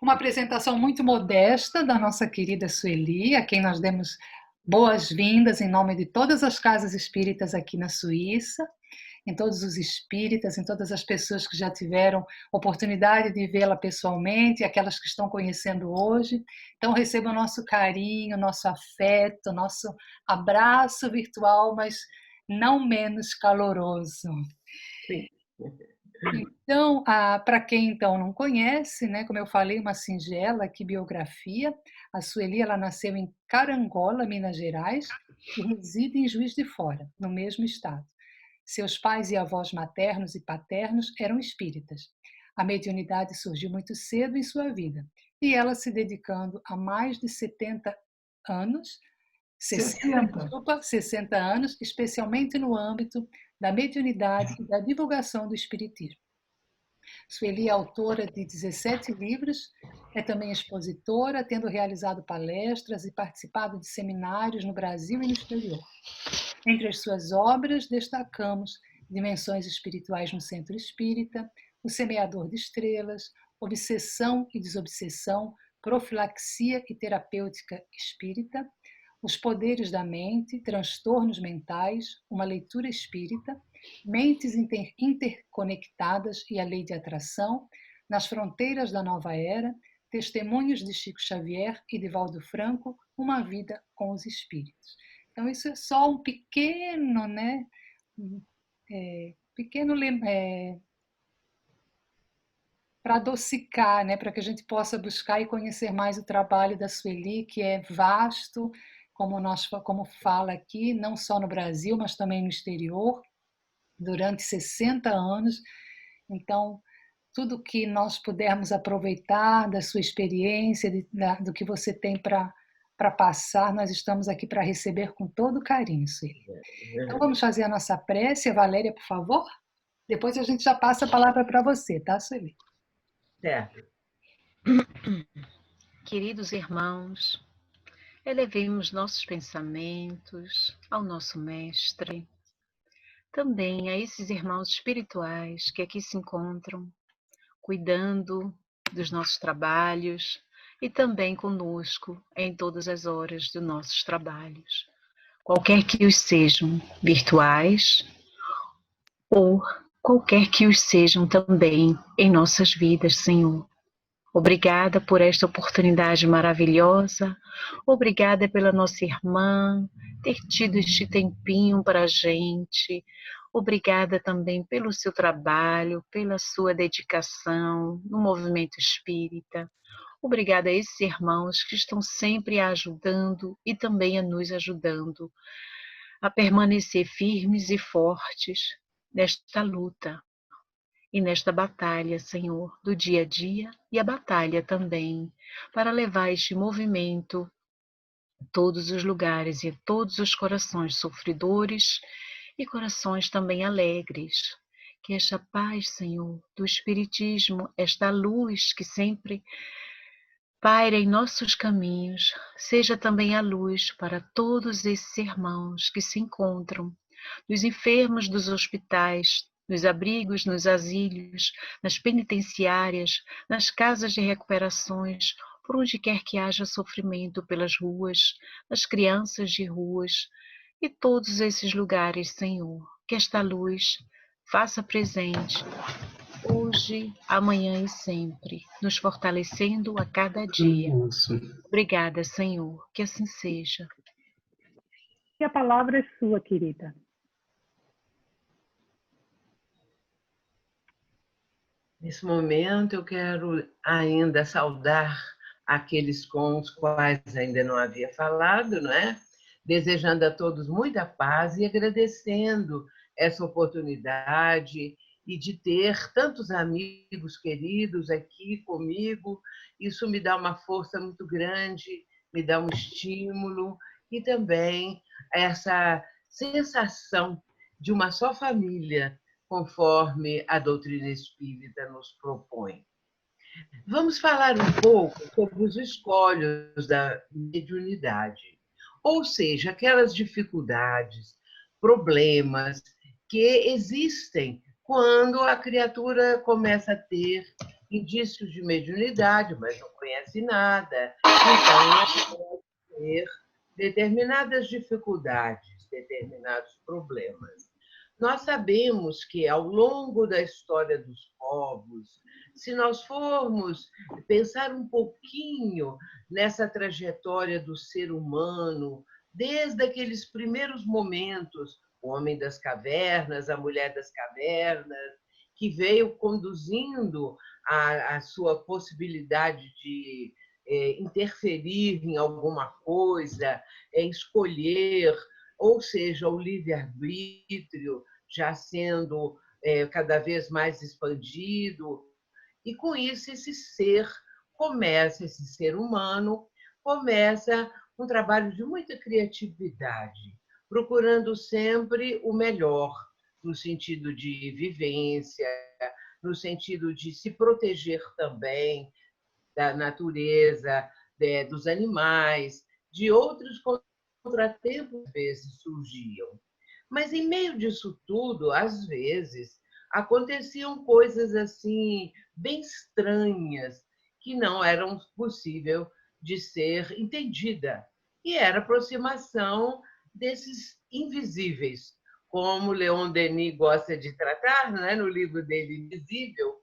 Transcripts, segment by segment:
Uma apresentação muito modesta da nossa querida Sueli, a quem nós demos boas-vindas em nome de todas as casas espíritas aqui na Suíça, em todos os espíritas, em todas as pessoas que já tiveram oportunidade de vê-la pessoalmente, aquelas que estão conhecendo hoje. Então, recebam nosso carinho, nosso afeto, nosso abraço virtual, mas não menos caloroso. Sim. Então, para quem então não conhece, né, como eu falei, uma singela aqui biografia, a Sueli ela nasceu em Carangola, Minas Gerais, e reside em Juiz de Fora, no mesmo estado. Seus pais e avós maternos e paternos eram espíritas. A mediunidade surgiu muito cedo em sua vida, e ela se dedicando há mais de 70 anos, 60, 60. desculpa, 60 anos, especialmente no âmbito da mediunidade e da divulgação do espiritismo. Sueli é autora de 17 livros, é também expositora, tendo realizado palestras e participado de seminários no Brasil e no exterior. Entre as suas obras, destacamos Dimensões Espirituais no Centro Espírita, O Semeador de Estrelas, Obsessão e Desobsessão, Profilaxia e Terapêutica Espírita, Os Poderes da Mente, Transtornos Mentais, Uma Leitura Espírita, Mentes Interconectadas e a Lei de Atração, Nas Fronteiras da Nova Era, Testemunhos de Chico Xavier e de Valdo Franco, Uma Vida com os Espíritos. Então, isso é só um pequeno, né? Pequeno para adocicar, né? Para que a gente possa buscar e conhecer mais o trabalho da Sueli, que é vasto, como fala aqui, não só no Brasil, mas também no exterior, durante 60 anos. Então, tudo que nós pudermos aproveitar da sua experiência, do que você tem para passar, nós estamos aqui para receber com todo carinho, Sueli. Então vamos fazer a nossa prece, Valéria, por favor? Depois a gente já passa a palavra para você, tá, Sueli? Certo. Queridos irmãos, elevemos nossos pensamentos ao nosso Mestre, também a esses irmãos espirituais que aqui se encontram, cuidando dos nossos trabalhos e também conosco em todas as horas dos nossos trabalhos, qualquer que os sejam virtuais ou qualquer que os sejam também em nossas vidas, Senhor. Obrigada por esta oportunidade maravilhosa, obrigada pela nossa irmã ter tido este tempinho para a gente, obrigada também pelo seu trabalho, pela sua dedicação no movimento espírita, obrigada a esses irmãos que estão sempre a ajudando e também a nos ajudando a permanecer firmes e fortes nesta luta. E nesta batalha, Senhor, do dia a dia e a batalha também, para levar este movimento a todos os lugares e a todos os corações sofredores e corações também alegres. Que esta paz, Senhor, do Espiritismo, esta luz que sempre paira em nossos caminhos, seja também a luz para todos esses irmãos que se encontram nos enfermos dos hospitais, nos abrigos, nos asilos, nas penitenciárias, nas casas de recuperações, por onde quer que haja sofrimento pelas ruas, as crianças de ruas e todos esses lugares, Senhor, que esta luz faça presente hoje, amanhã e sempre, nos fortalecendo a cada dia. Obrigada, Senhor, que assim seja. E a palavra é sua, querida. Nesse momento, eu quero ainda saudar aqueles com os quais ainda não havia falado, não é? Desejando a todos muita paz e agradecendo essa oportunidade e de ter tantos amigos queridos aqui comigo. Isso me dá uma força muito grande, me dá um estímulo e também essa sensação de uma só família, conforme a doutrina espírita nos propõe. Vamos falar um pouco sobre os escolhos da mediunidade, ou seja, aquelas dificuldades, problemas que existem quando a criatura começa a ter indícios de mediunidade, mas não conhece nada. Então, pode ter determinadas dificuldades, determinados problemas. Nós sabemos que, ao longo da história dos povos, se nós formos pensar um pouquinho nessa trajetória do ser humano, desde aqueles primeiros momentos, o homem das cavernas, a mulher das cavernas, que veio conduzindo a sua possibilidade de interferir em alguma coisa, escolher, ou seja, o livre-arbítrio já sendo cada vez mais expandido. E com isso, esse ser humano, começa um trabalho de muita criatividade, procurando sempre o melhor, no sentido de vivência, no sentido de se proteger também da natureza, dos animais, de outros contratempos que às vezes surgiam. Mas, em meio disso tudo, às vezes, aconteciam coisas assim bem estranhas que não eram possível de ser entendida. E era a aproximação desses invisíveis, como Leon Denis gosta de tratar, né, no livro dele Invisível.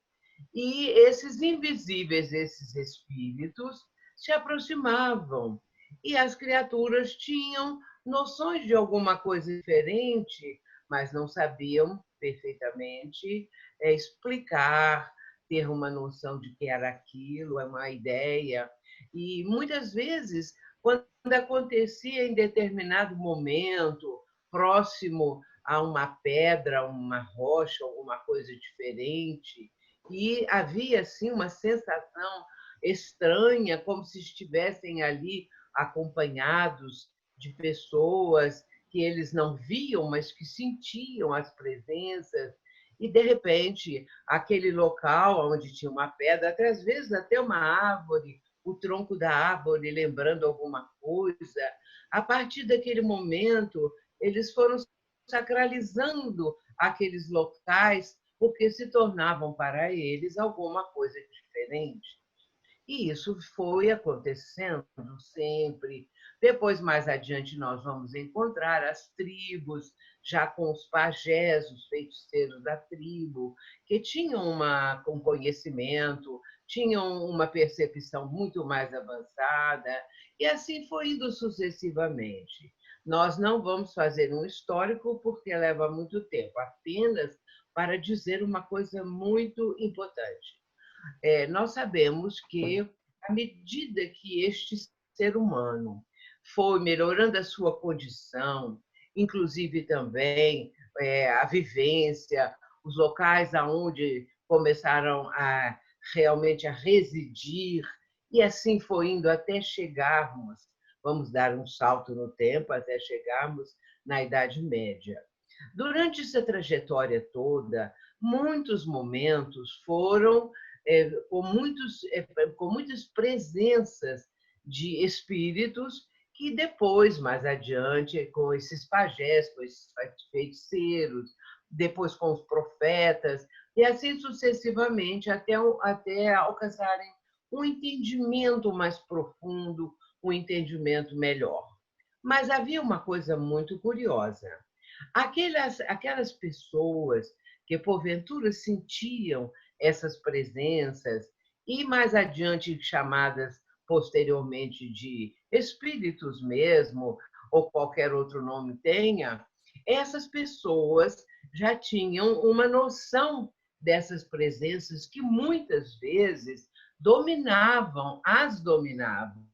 E esses invisíveis, esses espíritos, se aproximavam. E as criaturas tinham noções de alguma coisa diferente, mas não sabiam perfeitamente explicar, ter uma noção de que era aquilo, é uma ideia. E muitas vezes, quando acontecia em determinado momento, próximo a uma pedra, uma rocha, alguma coisa diferente, e havia assim uma sensação estranha, como se estivessem ali acompanhados de pessoas que eles não viam, mas que sentiam as presenças. E, de repente, aquele local onde tinha uma pedra, até às vezes até uma árvore, o tronco da árvore lembrando alguma coisa, a partir daquele momento, eles foram sacralizando aqueles locais porque se tornavam para eles alguma coisa diferente. E isso foi acontecendo sempre. Depois, mais adiante, nós vamos encontrar as tribos, já com os pajés, os feiticeiros da tribo, que tinham um conhecimento, tinham uma percepção muito mais avançada, e assim foi indo sucessivamente. Nós não vamos fazer um histórico porque leva muito tempo, apenas para dizer uma coisa muito importante. Nós sabemos que, à medida que este ser humano foi melhorando a sua condição, inclusive também a vivência, os locais aonde começaram realmente a residir, e assim foi indo até chegarmos, vamos dar um salto no tempo, até chegarmos na Idade Média. Durante essa trajetória toda, muitos momentos foram com muitas presenças de espíritos que depois, mais adiante, com esses pajés, com esses feiticeiros, depois com os profetas, e assim sucessivamente, até alcançarem um entendimento mais profundo, um entendimento melhor. Mas havia uma coisa muito curiosa. Aquelas pessoas que, porventura, sentiam essas presenças, e mais adiante chamadas posteriormente de espíritos mesmo, ou qualquer outro nome tenha, essas pessoas já tinham uma noção dessas presenças que muitas vezes as dominavam,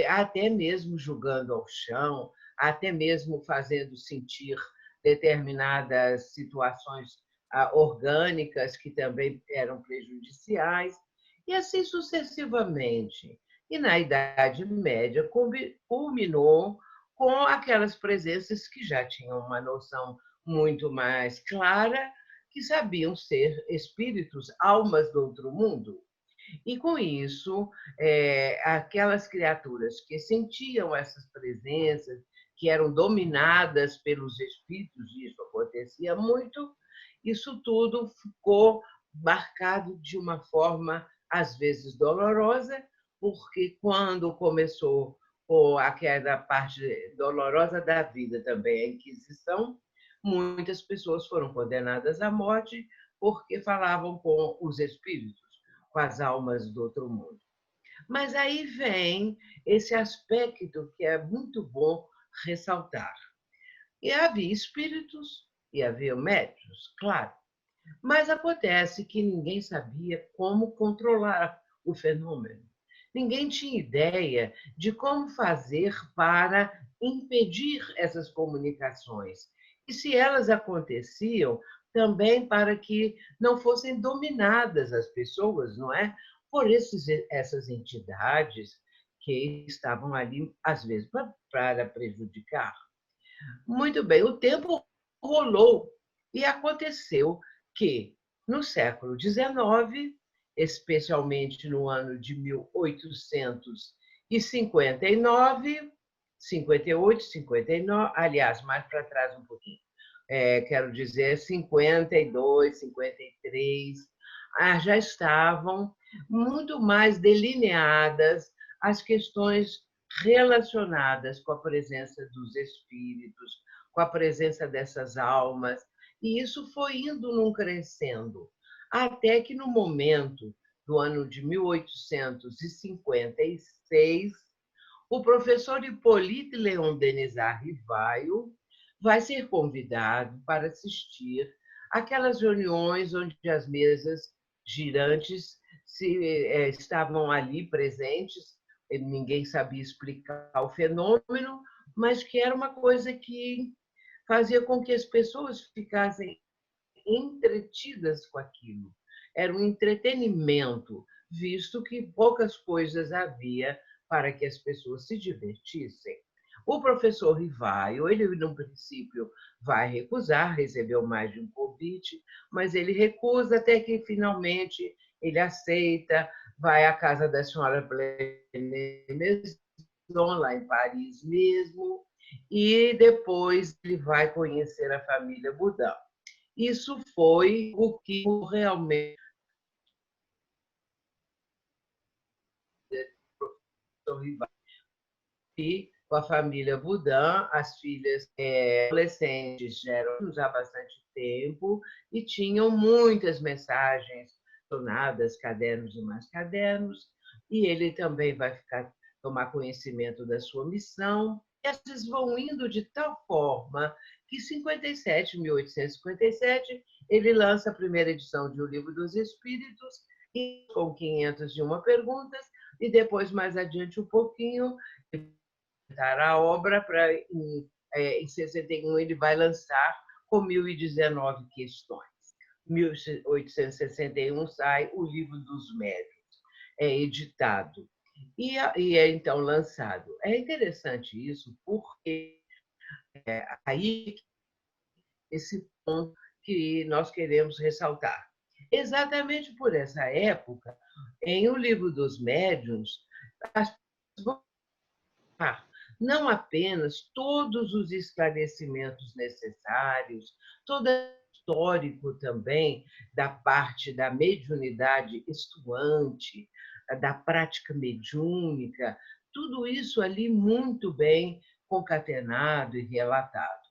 até mesmo jogando ao chão, até mesmo fazendo sentir determinadas situações orgânicas que também eram prejudiciais, e assim sucessivamente. E na Idade Média culminou com aquelas presenças que já tinham uma noção muito mais clara, que sabiam ser espíritos, almas do outro mundo. E com isso, aquelas criaturas que sentiam essas presenças, que eram dominadas pelos espíritos, isso acontecia muito, isso tudo ficou marcado de uma forma, às vezes, dolorosa, porque quando começou aquela parte dolorosa da vida também, a Inquisição, muitas pessoas foram condenadas à morte porque falavam com os espíritos, com as almas do outro mundo. Mas aí vem esse aspecto que é muito bom ressaltar. E havia espíritos e havia médiuns, claro, mas acontece que ninguém sabia como controlar o fenômeno. Ninguém tinha ideia de como fazer para impedir essas comunicações. E se elas aconteciam, também para que não fossem dominadas as pessoas, não é? Por essas entidades que estavam ali, às vezes, para prejudicar. Muito bem, o tempo rolou e aconteceu que, no século XIX, especialmente no ano de 1859, 58, 59, aliás, mais para trás um pouquinho, quero dizer 52, 53, já estavam muito mais delineadas as questões relacionadas com a presença dos espíritos, com a presença dessas almas, e isso foi indo num crescendo, até que no momento do ano de 1856, o professor Hippolyte Léon Denis Rivaio vai ser convidado para assistir aquelas reuniões onde as mesas girantes estavam ali presentes, ninguém sabia explicar o fenômeno, mas que era uma coisa que fazia com que as pessoas ficassem entretidas com aquilo. Era um entretenimento, visto que poucas coisas havia para que as pessoas se divertissem. O professor Rivaio, ele no princípio vai recusar, recebeu mais de um convite, mas ele recusa até que finalmente ele aceita, vai à casa da senhora Maison, lá em Paris mesmo, e depois ele vai conhecer a família Boudin. Isso foi o que realmente e com a família Boudin, as filhas adolescentes já eram já há bastante tempo e tinham muitas mensagens donadas, cadernos e mais cadernos, e ele também vai tomar conhecimento da sua missão. E essas vão indo de tal forma que em 1857, ele lança a primeira edição de O Livro dos Espíritos, com 501 perguntas, e depois, mais adiante um pouquinho, a obra para em 61 ele vai lançar com 1019 questões. Em 1861 sai o Livro dos Médiuns, é editado e é então lançado. É interessante isso porque aí esse ponto que nós queremos ressaltar. Exatamente por essa época, em O Livro dos Médiuns, as pessoas vão não apenas todos os esclarecimentos necessários, todo o histórico também da parte da mediunidade estuante, da prática mediúnica, tudo isso ali muito bem concatenado e relatado.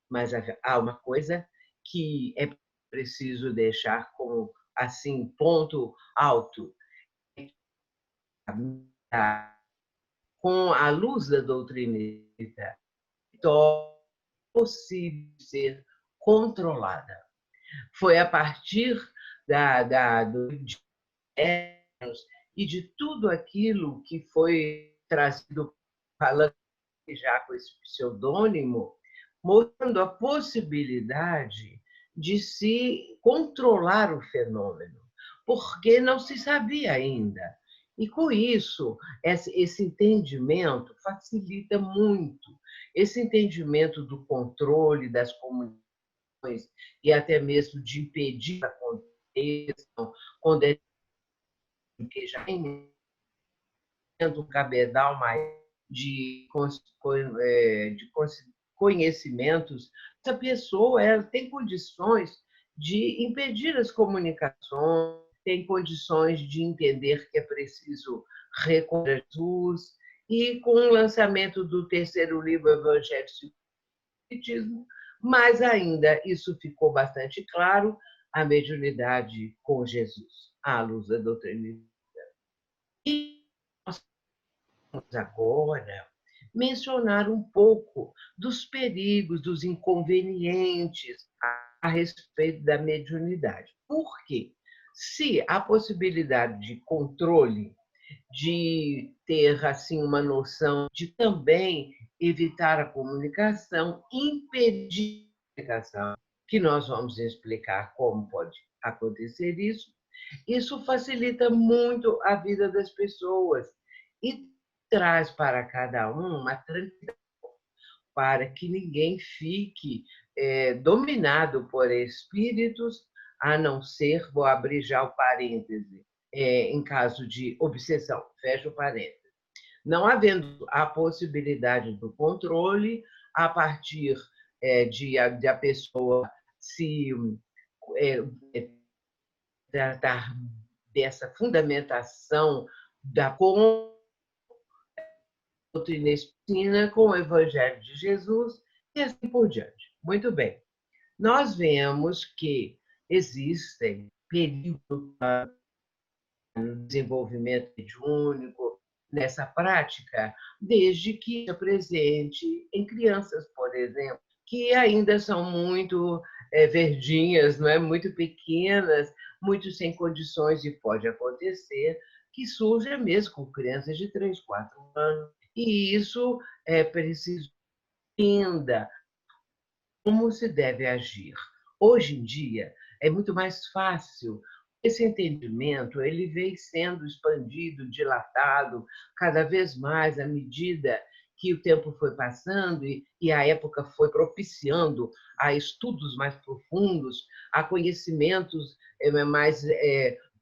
Mas há uma coisa que é preciso deixar como assim ponto alto: com a luz da doutrina espírita, torna possível ser controlada. Foi a partir de e de tudo aquilo que foi trazido, falando já com esse pseudônimo, mostrando a possibilidade de se controlar o fenômeno, porque não se sabia ainda. E com isso, esse entendimento facilita muito, esse entendimento do controle das comunicações e até mesmo de impedir que aconteçam, quando é que já tem um cabedal maior de conhecimentos, essa pessoa ela tem condições de impedir as comunicações, tem condições de entender que é preciso recorrer a Jesus, e com o lançamento do terceiro livro, Evangelho segundo o Espiritismo, mas ainda isso ficou bastante claro, a mediunidade com Jesus, à luz da doutrina espírita. E nós vamos agora mencionar um pouco dos perigos, dos inconvenientes a respeito da mediunidade. Por quê? Se a possibilidade de controle, de ter assim uma noção de também evitar a comunicação, impedir a comunicação, que nós vamos explicar como pode acontecer isso facilita muito a vida das pessoas e traz para cada um uma tranquilidade para que ninguém fique dominado por espíritos, a não ser, vou abrir já o parêntese, em caso de obsessão, fecha o parêntese. Não havendo a possibilidade do controle, a partir de a pessoa se tratar dessa fundamentação da doutrina espírita com o Evangelho de Jesus e assim por diante. Muito bem. Nós vemos que existem períodos no desenvolvimento mediúnico, nessa prática, desde que é presente em crianças, por exemplo, que ainda são muito verdinhas, não é? Muito pequenas, muito sem condições, e pode acontecer que surja mesmo com crianças de 3, 4 anos. E isso é preciso ainda como se deve agir. Hoje em dia, é muito mais fácil. Esse entendimento ele vem sendo expandido, dilatado cada vez mais à medida que o tempo foi passando e a época foi propiciando a estudos mais profundos, a conhecimentos mais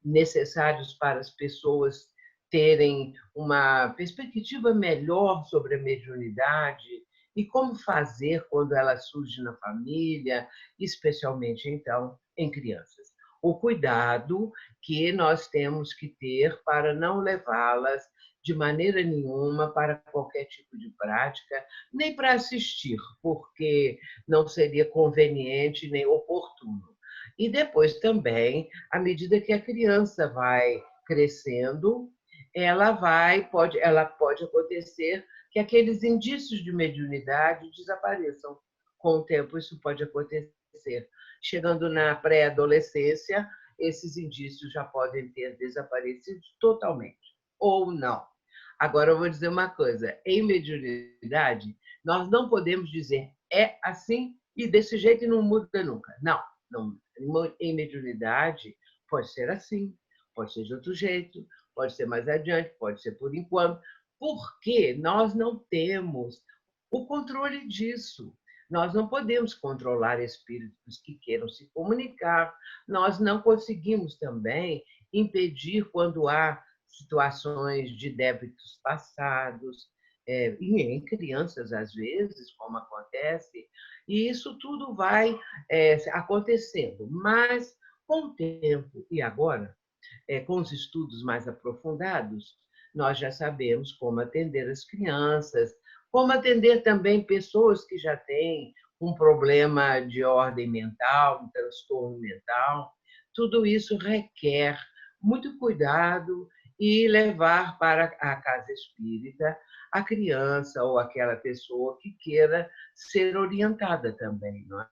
necessários para as pessoas terem uma perspectiva melhor sobre a mediunidade e como fazer quando ela surge na família, especialmente, então, em crianças. O cuidado que nós temos que ter para não levá-las de maneira nenhuma para qualquer tipo de prática, nem para assistir, porque não seria conveniente nem oportuno. E depois também, à medida que a criança vai crescendo, ela pode acontecer que aqueles indícios de mediunidade desapareçam. Com o tempo, isso pode acontecer. Chegando na pré-adolescência, esses indícios já podem ter desaparecido totalmente, ou não. Agora, eu vou dizer uma coisa: em mediunidade, nós não podemos dizer é assim e desse jeito e não muda nunca. Não, não. Em mediunidade, pode ser assim, pode ser de outro jeito, pode ser mais adiante, pode ser por enquanto, porque nós não temos o controle disso. Nós não podemos controlar espíritos que queiram se comunicar, nós não conseguimos também impedir quando há situações de débitos passados, e em crianças, às vezes, como acontece, e isso tudo vai acontecendo. Mas, com o tempo, e agora, com os estudos mais aprofundados, nós já sabemos como atender as crianças, como atender também pessoas que já têm um problema de ordem mental, um transtorno mental. Tudo isso requer muito cuidado e levar para a casa espírita a criança ou aquela pessoa que queira ser orientada também, não é?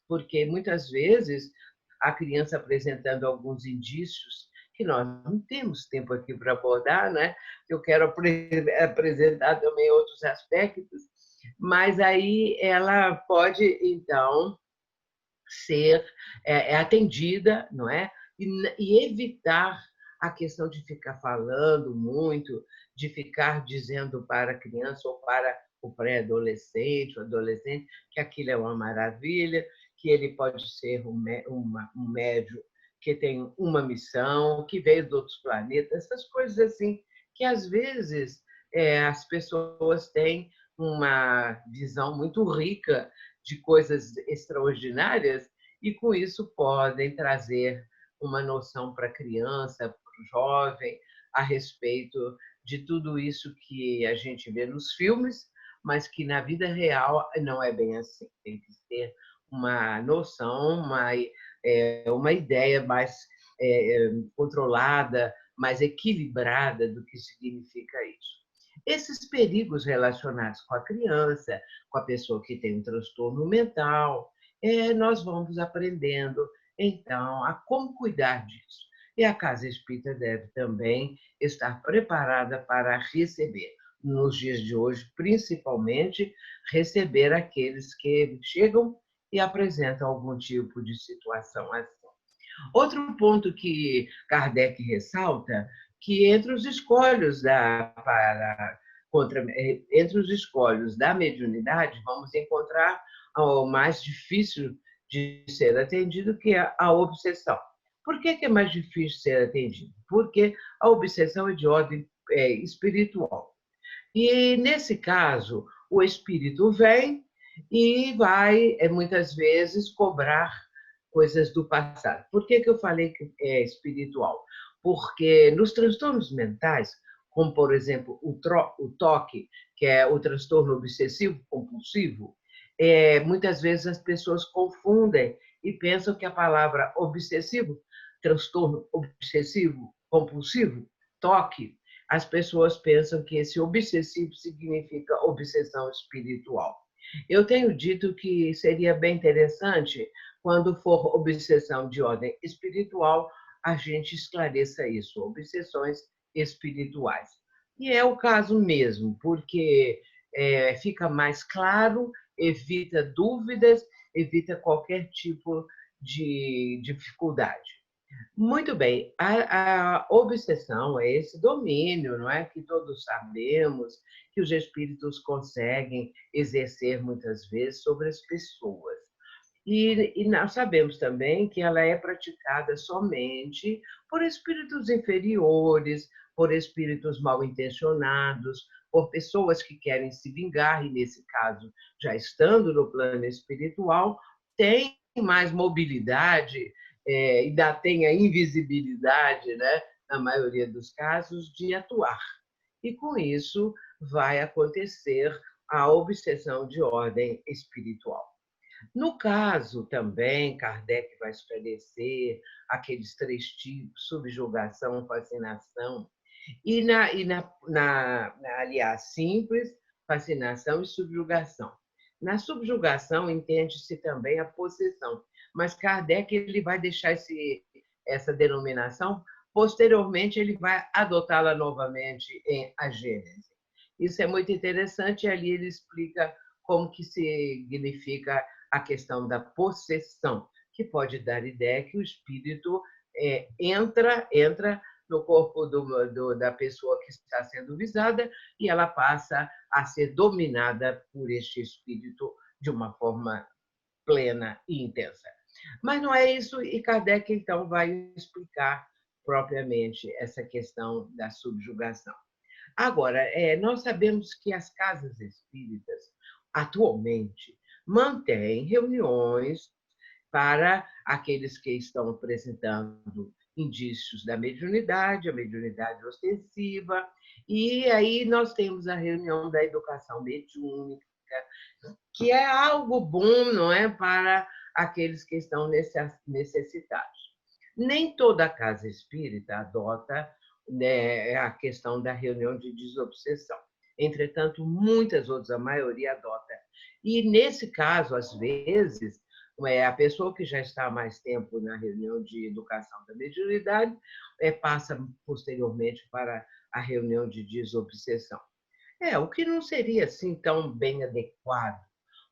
Porque muitas vezes a criança apresentando alguns indícios que nós não temos tempo aqui para abordar, né? Eu quero apresentar também outros aspectos, mas aí ela pode, então, ser atendida, não é? E evitar a questão de ficar falando muito, de ficar dizendo para a criança ou para o pré-adolescente, o adolescente, que aquilo é uma maravilha, que ele pode ser um médium que tem uma missão, que veio de outros planetas, essas coisas assim, que às vezes as pessoas têm uma visão muito rica de coisas extraordinárias e com isso podem trazer uma noção para a criança, para o jovem, a respeito de tudo isso que a gente vê nos filmes, mas que na vida real não é bem assim. Tem que ter uma noção, uma ideia mais controlada, mais equilibrada do que significa isso. Esses perigos relacionados com a criança, com a pessoa que tem um transtorno mental, nós vamos aprendendo, então, a como cuidar disso. E a Casa Espírita deve também estar preparada para receber, nos dias de hoje, principalmente, receber aqueles que chegam e apresentam algum tipo de situação assim. Outro ponto que Kardec ressalta, que entre os escolhos entre os escolhos da mediunidade, vamos encontrar o mais difícil de ser atendido, que é a obsessão. Por que é mais difícil ser atendido? Porque a obsessão é de ordem espiritual. E, nesse caso, o espírito vem e vai, muitas vezes, cobrar coisas do passado. Por que eu falei que é espiritual? Porque nos transtornos mentais, como, por exemplo, o TOC, que é o transtorno obsessivo-compulsivo, muitas vezes as pessoas confundem e pensam que a palavra obsessivo, transtorno obsessivo-compulsivo, TOC, as pessoas pensam que esse obsessivo significa obsessão espiritual. Eu tenho dito que seria bem interessante, quando for obsessão de ordem espiritual, a gente esclareça isso, obsessões espirituais. E é o caso mesmo, porque fica mais claro, evita dúvidas, evita qualquer tipo de dificuldade. Muito bem, a obsessão é esse domínio, não é? Que todos sabemos que os espíritos conseguem exercer muitas vezes sobre as pessoas. E nós sabemos também que ela é praticada somente por espíritos inferiores, por espíritos mal intencionados, por pessoas que querem se vingar, e nesse caso, já estando no plano espiritual, têm mais mobilidade, ainda tem a invisibilidade, né, na maioria dos casos, de atuar. E com isso vai acontecer a obsessão de ordem espiritual. No caso também, Kardec vai esclarecer aqueles 3 tipos: subjugação, fascinação, aliás, simples, fascinação e subjugação. Na subjugação, entende-se também a possessão, mas Kardec ele vai deixar essa denominação, posteriormente ele vai adotá-la novamente em A Gênese. Isso é muito interessante, e ali ele explica como que significa a questão da possessão, que pode dar ideia que o espírito entra no corpo da pessoa que está sendo visada e ela passa a ser dominada por este espírito de uma forma plena e intensa. Mas não é isso, e Kardec, então, vai explicar propriamente essa questão da subjugação. Agora, nós sabemos que as casas espíritas, atualmente, mantêm reuniões para aqueles que estão apresentando indícios da mediunidade, a mediunidade ostensiva, e aí nós temos a reunião da educação mediúnica, que é algo bom, não é, para aqueles que estão necessitados. Nem toda casa espírita adota, né, a questão da reunião de desobsessão. Entretanto, muitas outras, a maioria adota. E, nesse caso, às vezes, a pessoa que já está há mais tempo na reunião de educação da mediunidade passa posteriormente para a reunião de desobsessão. O que não seria assim tão bem adequado,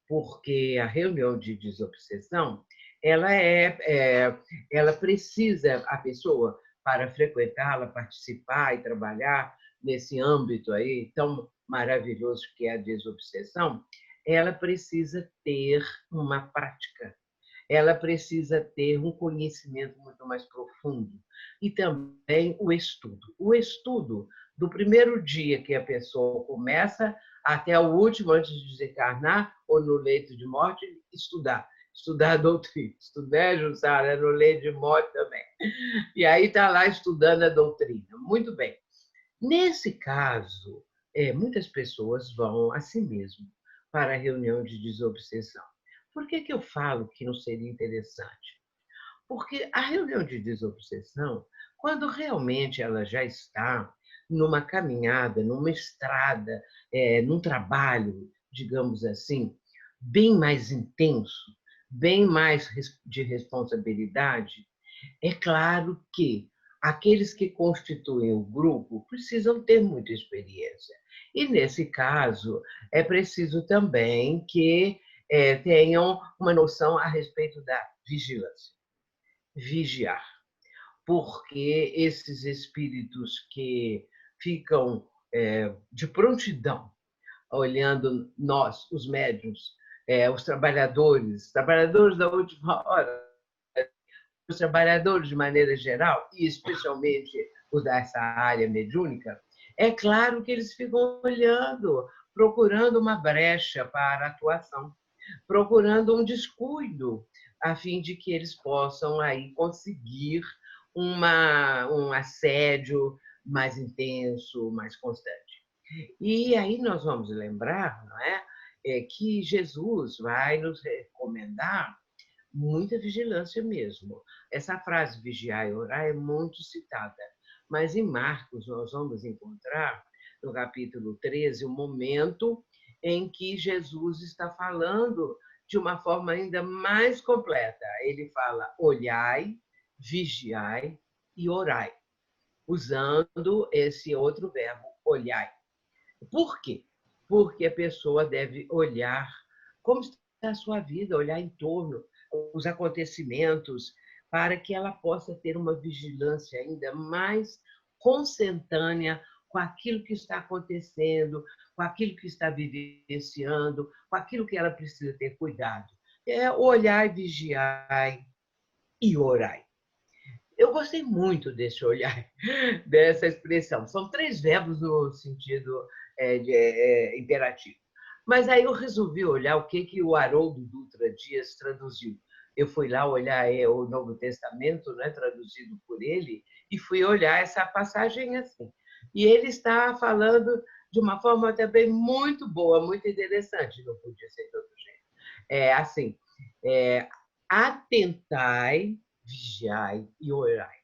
porque a reunião de desobsessão, ela precisa, a pessoa, para frequentá-la, participar e trabalhar nesse âmbito aí tão maravilhoso que é a desobsessão, ela precisa ter uma prática, ela precisa ter um conhecimento muito mais profundo e também o estudo. O estudo do primeiro dia que a pessoa começa até o último, antes de desencarnar ou no leito de morte, estudar. estudar a doutrina. Estudei, Jussara, no Lei de Mote também. E aí está lá estudando a doutrina. Muito bem. Nesse caso, muitas pessoas vão a si mesmo para a reunião de desobsessão. Por que eu falo que não seria interessante? Porque a reunião de desobsessão, quando realmente ela já está numa caminhada, numa estrada, num trabalho, digamos assim, bem mais intenso, bem mais de responsabilidade, é claro que aqueles que constituem o grupo precisam ter muita experiência. E, nesse caso, é preciso também que tenham uma noção a respeito da vigilância. Vigiar. Porque esses espíritos que ficam de prontidão, olhando nós, os médiuns, os trabalhadores da última hora, os trabalhadores de maneira geral, e especialmente os dessa área mediúnica, é claro que eles ficam olhando, procurando uma brecha para a atuação, procurando um descuido, a fim de que eles possam aí conseguir um assédio mais intenso, mais constante. E aí nós vamos lembrar, não é, que Jesus vai nos recomendar muita vigilância mesmo. Essa frase vigiar e orar é muito citada, mas em Marcos nós vamos encontrar, no capítulo 13, um momento em que Jesus está falando de uma forma ainda mais completa. Ele fala: olhai, vigiai e orai, usando esse outro verbo, olhai. Por quê? Porque a pessoa deve olhar como está a sua vida, olhar em torno, os acontecimentos, para que ela possa ter uma vigilância ainda mais consentânea com aquilo que está acontecendo, com aquilo que está vivenciando, com aquilo que ela precisa ter cuidado. É olhar, vigiar e orar. Eu gostei muito desse olhar, dessa expressão. São 3 verbos no sentido imperativo. Mas aí eu resolvi olhar o que o Haroldo Dutra Dias traduziu. Eu fui lá olhar o Novo Testamento, né, traduzido por ele, e fui olhar essa passagem assim. E ele está falando de uma forma também muito boa, muito interessante, não podia ser de outro jeito. É assim, atentai, vigiai e orai.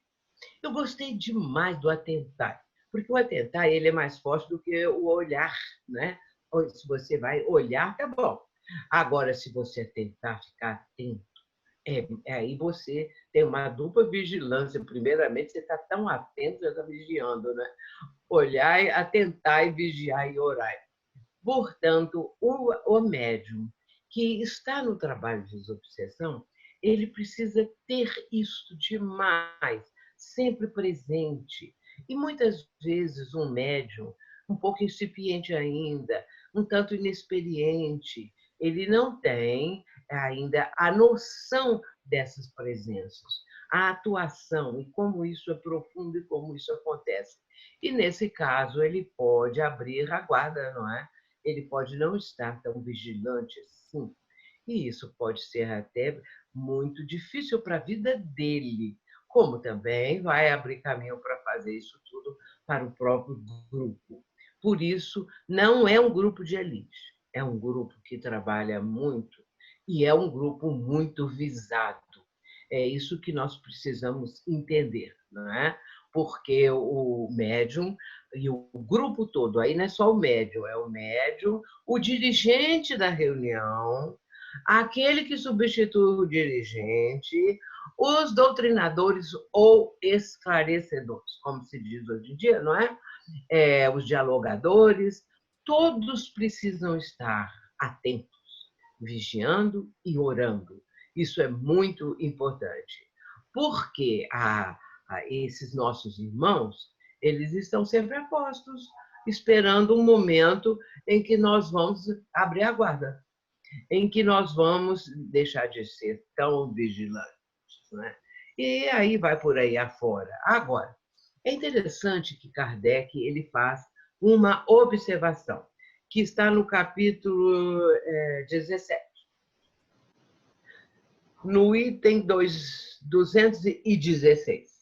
Eu gostei demais do atentar, porque o atentar ele é mais forte do que o olhar, né? Se você vai olhar, tá bom. Agora, se você tentar ficar atento, aí você tem uma dupla vigilância. Primeiramente, você está tão atento, já está vigiando, né? Olhar, atentar e vigiar e orar. Portanto, o médium que está no trabalho de desobsessão, ele precisa ter isso demais, sempre presente. E muitas vezes um médium, um pouco incipiente ainda, um tanto inexperiente, ele não tem ainda a noção dessas presenças, a atuação e como isso é profundo e como isso acontece. E, nesse caso, ele pode abrir a guarda, não é? Ele pode não estar tão vigilante assim. E isso pode ser até muito difícil para a vida dele, como também vai abrir caminho para fazer isso tudo para o próprio grupo. Por isso, não é um grupo de elite, é um grupo que trabalha muito e é um grupo muito visado. É isso que nós precisamos entender, não é? Porque o médium e o grupo todo, aí não é só o médium, o dirigente da reunião, aquele que substitui o dirigente, os doutrinadores ou esclarecedores, como se diz hoje em dia, não é? Os dialogadores, todos precisam estar atentos, vigiando e orando. Isso é muito importante, porque esses nossos irmãos, eles estão sempre a postos, esperando um momento em que nós vamos abrir a guarda, em que nós vamos deixar de ser tão vigilantes, né? E aí vai por aí afora. Agora, é interessante que Kardec ele faz uma observação, que está no capítulo 17. no item 216.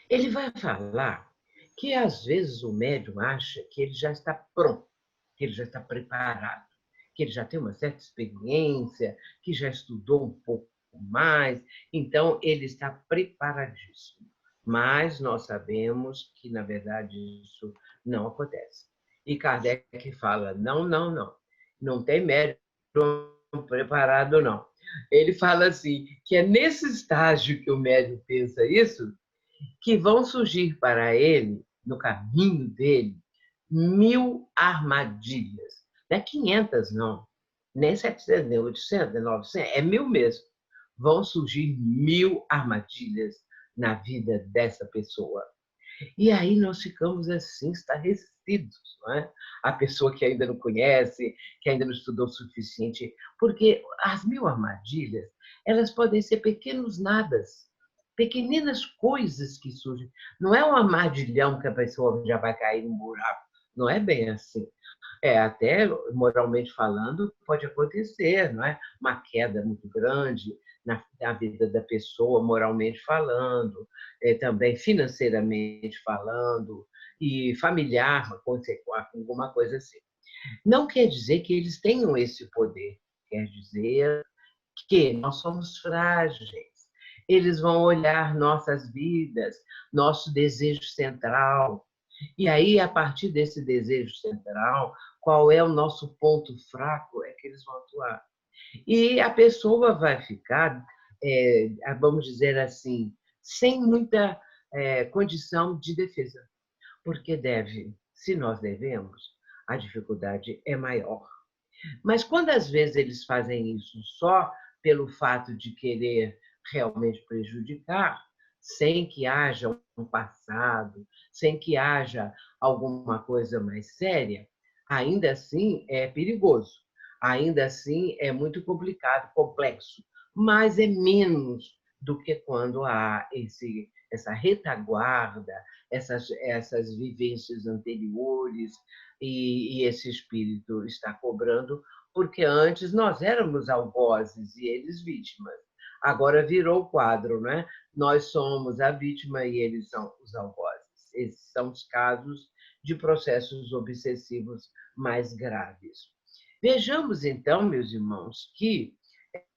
Ele vai falar que, às vezes, o médium acha que ele já está pronto, que ele já está preparado, que ele já tem uma certa experiência, que já estudou um pouco mais, então ele está preparadíssimo. Mas nós sabemos que, na verdade, isso não acontece. E Kardec fala: não, não, não, não tem médium preparado, não. Ele fala assim, que é nesse estágio que o médium pensa isso, que vão surgir para ele, no caminho dele, 1000 armadilhas. Não é 500, não. Nem 700, nem 800, nem 900. É 1000 mesmo. Vão surgir 1000 armadilhas na vida dessa pessoa. E aí nós ficamos assim, estarrecidos, não é? A pessoa que ainda não conhece, que ainda não estudou o suficiente, porque as 1000 armadilhas, elas podem ser pequenos nadas, pequeninas coisas que surgem. Não é um armadilhão que a pessoa já vai cair num buraco, não é bem assim. Até moralmente falando, pode acontecer, não é? Uma queda muito grande na vida da pessoa, moralmente falando, também financeiramente falando, e familiar, alguma coisa assim. Não quer dizer que eles tenham esse poder, quer dizer que nós somos frágeis. Eles vão olhar nossas vidas, nosso desejo central. E aí, a partir desse desejo central, qual é o nosso ponto fraco, é que eles vão atuar. E a pessoa vai ficar, vamos dizer assim, sem muita condição de defesa, porque deve, se nós devemos, a dificuldade é maior. Mas quando às vezes eles fazem isso só pelo fato de querer realmente prejudicar, sem que haja um passado, sem que haja alguma coisa mais séria, ainda assim é perigoso, ainda assim é muito complicado, complexo, mas é menos do que quando há essa retaguarda, essas vivências anteriores, e esse espírito está cobrando, porque antes nós éramos algozes e eles vítimas. Agora virou o quadro, né? Nós somos a vítima e eles são os algozes. Esses são os casos de processos obsessivos mais graves. Vejamos, então, meus irmãos, que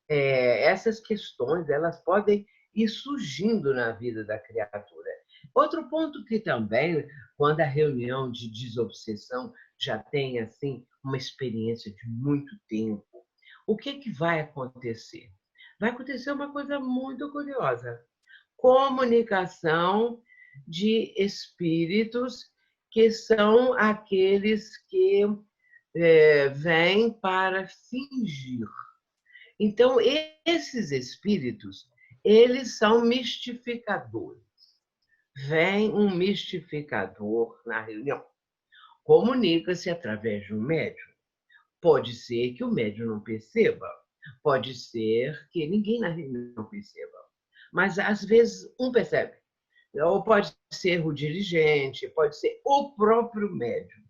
essas questões elas podem ir surgindo na vida da criatura. Outro ponto que também, quando a reunião de desobsessão já tem assim uma experiência de muito tempo, o que vai acontecer? Vai acontecer uma coisa muito curiosa: comunicação de espíritos que são aqueles que vêm para fingir. Então, esses espíritos, eles são mistificadores. Vem um mistificador na reunião. Comunica-se através de um médium. Pode ser que o médium não perceba, pode ser que ninguém na reunião não perceba, mas às vezes um percebe. Ou pode ser o dirigente, pode ser o próprio médium,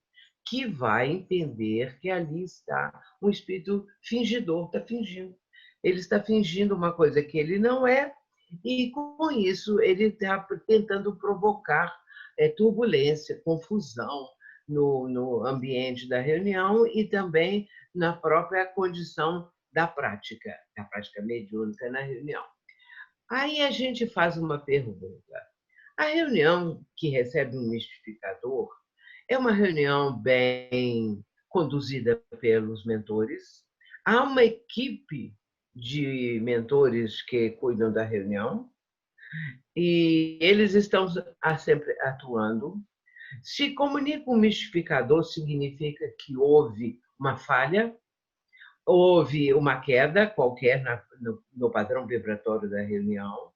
que vai entender que ali está um espírito fingidor, está fingindo. Ele está fingindo uma coisa que ele não é, e com isso ele está tentando provocar turbulência, confusão no ambiente da reunião e também na própria condição da prática mediúnica na reunião. Aí a gente faz uma pergunta. A reunião que recebe um mistificador é uma reunião bem conduzida pelos mentores. Há uma equipe de mentores que cuidam da reunião e eles estão sempre atuando. Se comunica um mistificador, significa que houve uma falha, houve uma queda qualquer no padrão vibratório da reunião.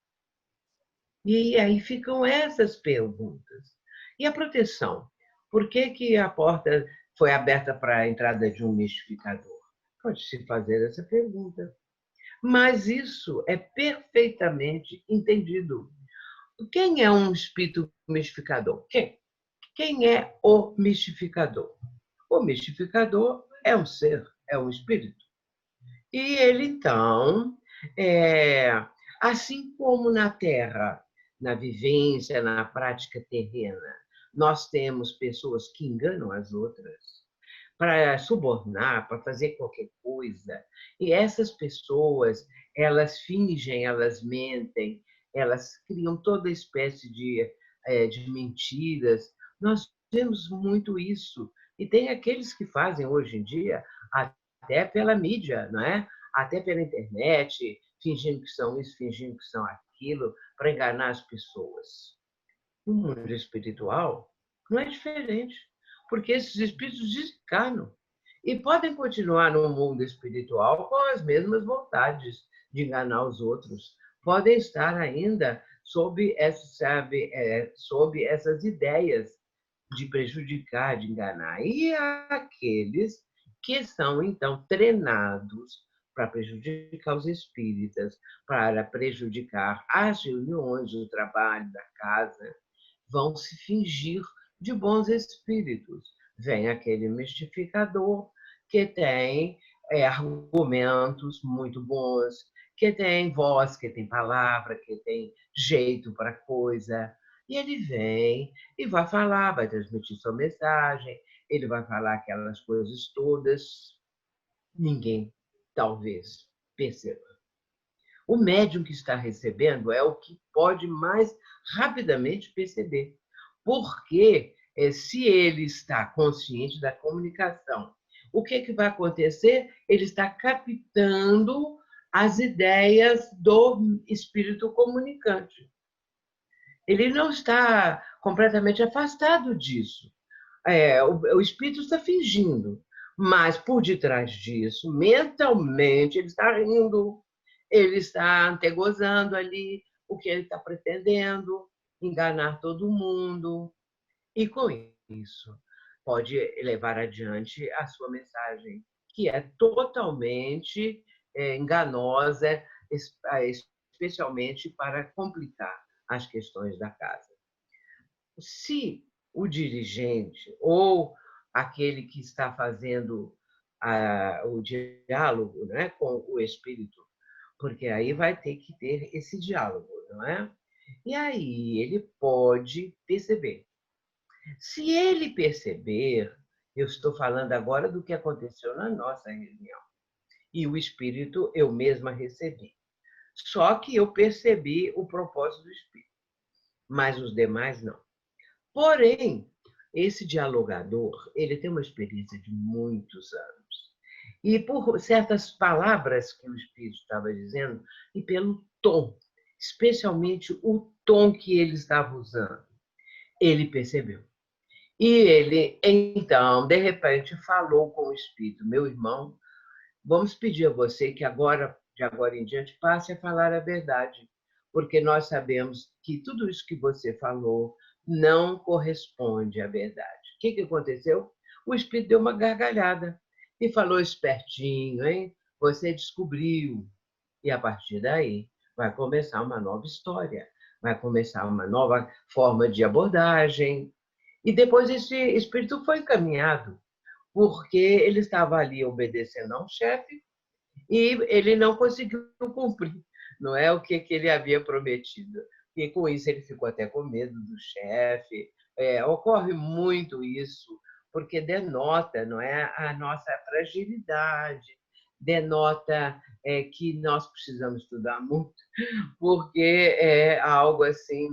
E aí ficam essas perguntas. E a proteção? Por que a porta foi aberta para a entrada de um mistificador? Pode-se fazer essa pergunta. Mas isso é perfeitamente entendido. Quem é um espírito mistificador? Quem é o mistificador? O mistificador é um ser, é um espírito. E ele, então, é, assim como na Terra, na vivência, na prática terrena, nós temos pessoas que enganam as outras para subornar, para fazer qualquer coisa, e essas pessoas, elas fingem, elas mentem, elas criam toda espécie de mentiras. Nós vemos muito isso. E tem aqueles que fazem hoje em dia até pela mídia, não é? Até pela internet, fingindo que são isso, fingindo que são aquilo, para enganar as pessoas. No mundo espiritual, não é diferente, porque esses espíritos desencarnam e podem continuar no mundo espiritual com as mesmas vontades de enganar os outros. Podem estar ainda sob essas ideias de prejudicar, de enganar. E aqueles que são, então, treinados para prejudicar os espíritas, para prejudicar as reuniões, o trabalho da casa, vão se fingir de bons espíritos. Vem aquele mistificador que tem argumentos muito bons, que tem voz, que tem palavra, que tem jeito para coisa. E ele vem e vai falar, vai transmitir sua mensagem, ele vai falar aquelas coisas todas. Ninguém, talvez, perceba. O médium que está recebendo é o que pode mais rapidamente perceber, porque se ele está consciente da comunicação, o que vai acontecer? Ele está captando as ideias do espírito comunicante. Ele não está completamente afastado disso. O espírito está fingindo, mas por detrás disso, mentalmente, ele está rindo, ele está antegozando ali o que ele está pretendendo, enganar todo mundo. E com isso, pode levar adiante a sua mensagem, que é totalmente enganosa, especialmente para complicar as questões da casa. Se o dirigente ou aquele que está fazendo o diálogo, né, com o espírito, porque aí vai ter que ter esse diálogo, não é? E aí ele pode perceber. Se ele perceber, eu estou falando agora do que aconteceu na nossa reunião, e o espírito eu mesma recebi. Só que eu percebi o propósito do espírito, mas os demais não. Porém, esse dialogador, ele tem uma experiência de muitos anos. E por certas palavras que o espírito estava dizendo, e pelo tom, especialmente o tom que ele estava usando, ele percebeu. E ele, então, de repente, falou com o espírito: meu irmão, vamos pedir a você que agora, de agora em diante, passe a falar a verdade, porque nós sabemos que tudo isso que você falou não corresponde à verdade. O que aconteceu? O espírito deu uma gargalhada e falou: espertinho, hein? Você descobriu. E a partir daí vai começar uma nova história, vai começar uma nova forma de abordagem. E depois esse espírito foi encaminhado, porque ele estava ali obedecendo a um chefe e ele não conseguiu cumprir, não é o que ele havia prometido. E com isso ele ficou até com medo do chefe. Ocorre muito isso, porque denota, não é, a nossa fragilidade, denota que nós precisamos estudar muito, porque é algo assim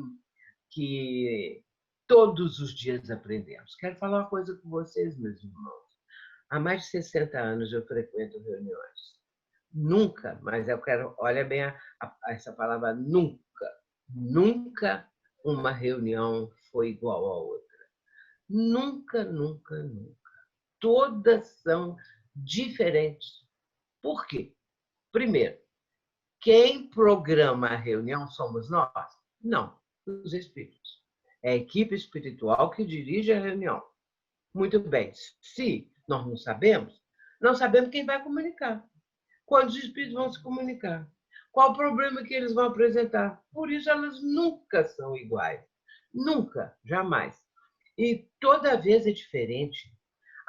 que todos os dias aprendemos. Quero falar uma coisa com vocês, meus irmãos. Há mais de 60 anos eu frequento reuniões. Nunca, mas eu quero, olha bem essa palavra nunca, nunca uma reunião foi igual à outra. Nunca, nunca, nunca. Todas são diferentes. Por quê? Primeiro, quem programa a reunião somos nós? Não, os espíritos. É a equipe espiritual que dirige a reunião. Muito bem. Se nós não sabemos quem vai comunicar. Quando os espíritos vão se comunicar. Qual o problema que eles vão apresentar? Por isso, elas nunca são iguais. Nunca, jamais. E toda vez é diferente.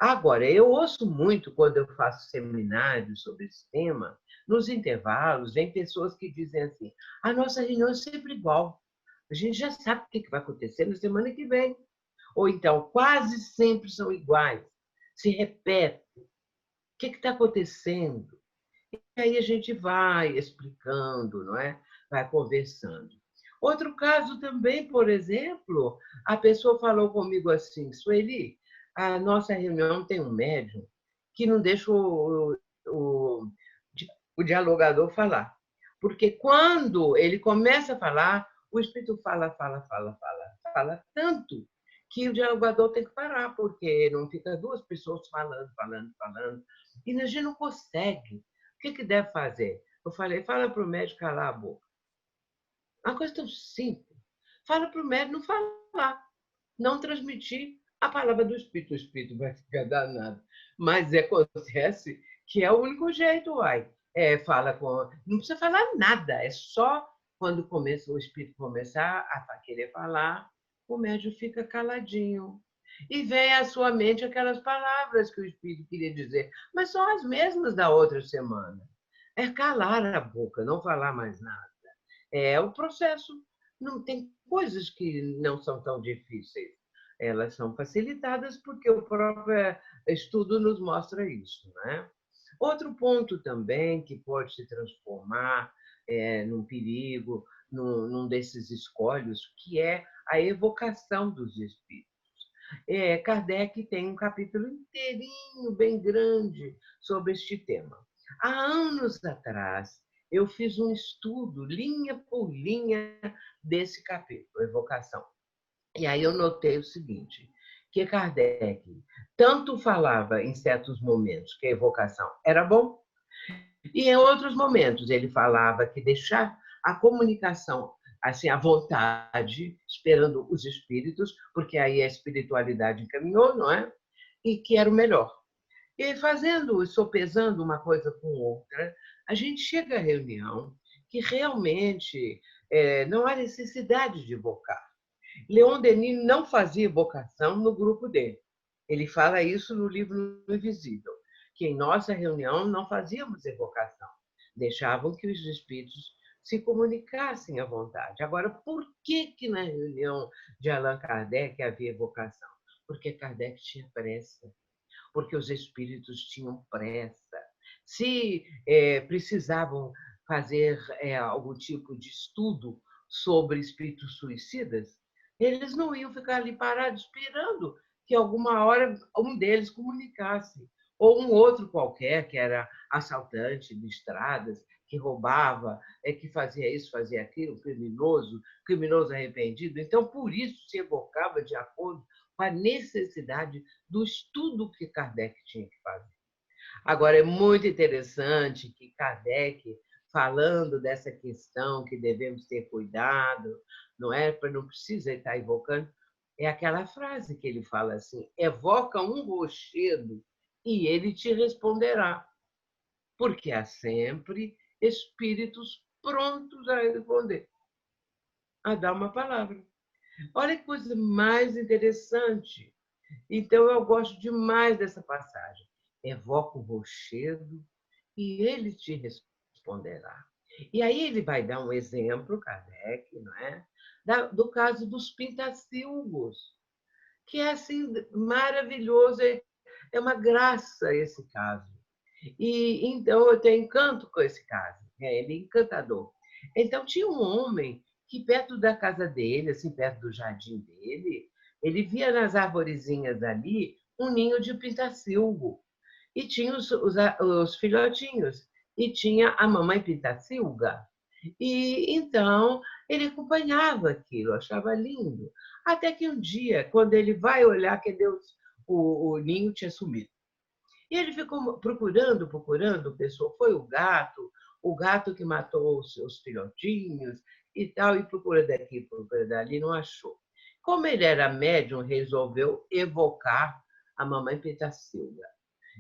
Agora, eu ouço muito quando eu faço seminários sobre esse tema, nos intervalos, vem pessoas que dizem assim: a nossa reunião é sempre igual, a gente já sabe o que vai acontecer na semana que vem. Ou então, quase sempre são iguais, se repetem. O que está acontecendo? E aí a gente vai explicando, não é? Vai conversando. Outro caso também, por exemplo, a pessoa falou comigo assim: Sueli, a nossa reunião tem um médium que não deixa o, o dialogador falar. Porque quando ele começa a falar, o espírito fala tanto que o dialogador tem que parar, porque não fica duas pessoas falando. E a gente não consegue. O que deve fazer? Eu falei, fala para o médico calar a boca. Uma coisa tão simples. Fala para o médico não falar, não transmitir a palavra do Espírito. O Espírito vai ficar danado. Mas acontece que é o único jeito, uai. Fala com. Não precisa falar nada, é só quando começa o Espírito começar a querer falar, o médium fica caladinho. E vem à sua mente aquelas palavras que o Espírito queria dizer, mas são as mesmas da outra semana. É calar a boca, não falar mais nada. É o processo. Não tem coisas que não são tão difíceis. Elas são facilitadas porque o próprio estudo nos mostra isso, né? Outro ponto também que pode se transformar num perigo, num desses escolhos, que é a evocação dos espíritos. Kardec tem um capítulo inteirinho, bem grande, sobre este tema. Há anos atrás, eu fiz um estudo, linha por linha, desse capítulo, Evocação. E aí eu notei o seguinte, que Kardec tanto falava em certos momentos que a evocação era bom, e em outros momentos ele falava que deixar a comunicação assim à vontade, esperando os espíritos, porque aí a espiritualidade encaminhou, não é? E que era o melhor. E fazendo, sopesando uma coisa com outra, a gente chega à reunião que realmente não há necessidade de evocar. Leon Denis não fazia evocação no grupo dele. Ele fala isso no livro Invisível, que em nossa reunião não fazíamos evocação, deixavam que os espíritos se comunicassem à vontade. Agora, por que na reunião de Allan Kardec havia evocação? Porque Kardec tinha pressa, porque os espíritos tinham pressa. Se precisavam fazer algum tipo de estudo sobre espíritos suicidas, eles não iam ficar ali parados esperando que alguma hora um deles comunicasse. Ou um outro qualquer, que era assaltante de estradas, que roubava, que fazia isso, fazia aquilo, criminoso arrependido. Então, por isso se evocava de acordo com a necessidade do estudo que Kardec tinha que fazer. Agora, é muito interessante que Kardec, falando dessa questão que devemos ter cuidado, não é? Para não precisa estar evocando, é aquela frase que ele fala assim: evoca um rochedo e ele te responderá, porque há sempre espíritos prontos a responder, a dar uma palavra. Olha que coisa mais interessante. Então, eu gosto demais dessa passagem. Evoca o rochedo e ele te responderá. E aí ele vai dar um exemplo, Kardec, não é? Do caso dos pintacilgos, que é assim maravilhoso, é uma graça esse caso. E então eu tenho encanto com esse caso, ele é encantador. Então tinha um homem que perto da casa dele, assim perto do jardim dele, ele via nas arvorezinhas ali um ninho de pintacilgo e tinha os filhotinhos e tinha a mamãe pintacilga. E então ele acompanhava aquilo, achava lindo. Até que um dia, quando ele vai olhar, que Deus, o ninho tinha sumido. E ele ficou procurando, pensou, foi o gato que matou os seus filhotinhos e tal, e procura daqui, procura dali, não achou. Como ele era médium, resolveu evocar a mamãe Pitacilga.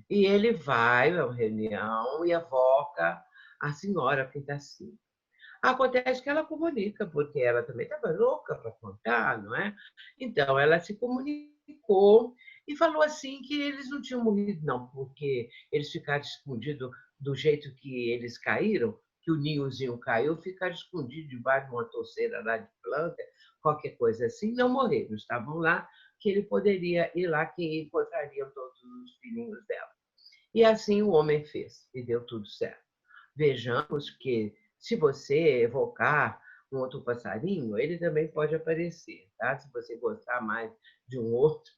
E ele vai à reunião e evoca a senhora Pitacilga. Acontece que ela comunica, porque ela também estava louca para contar, não é? Então, ela se comunicou E falou assim que eles não tinham morrido, não, porque eles ficaram escondidos do jeito que eles caíram, que o ninhozinho caiu, ficaram escondidos debaixo de uma torceira lá de planta, qualquer coisa assim, não morreram, estavam lá, que ele poderia ir lá que encontrariam todos os filhinhos dela. E assim o homem fez, e deu tudo certo. Vejamos que, se você evocar um outro passarinho, ele também pode aparecer, tá? Se você gostar mais de um outro,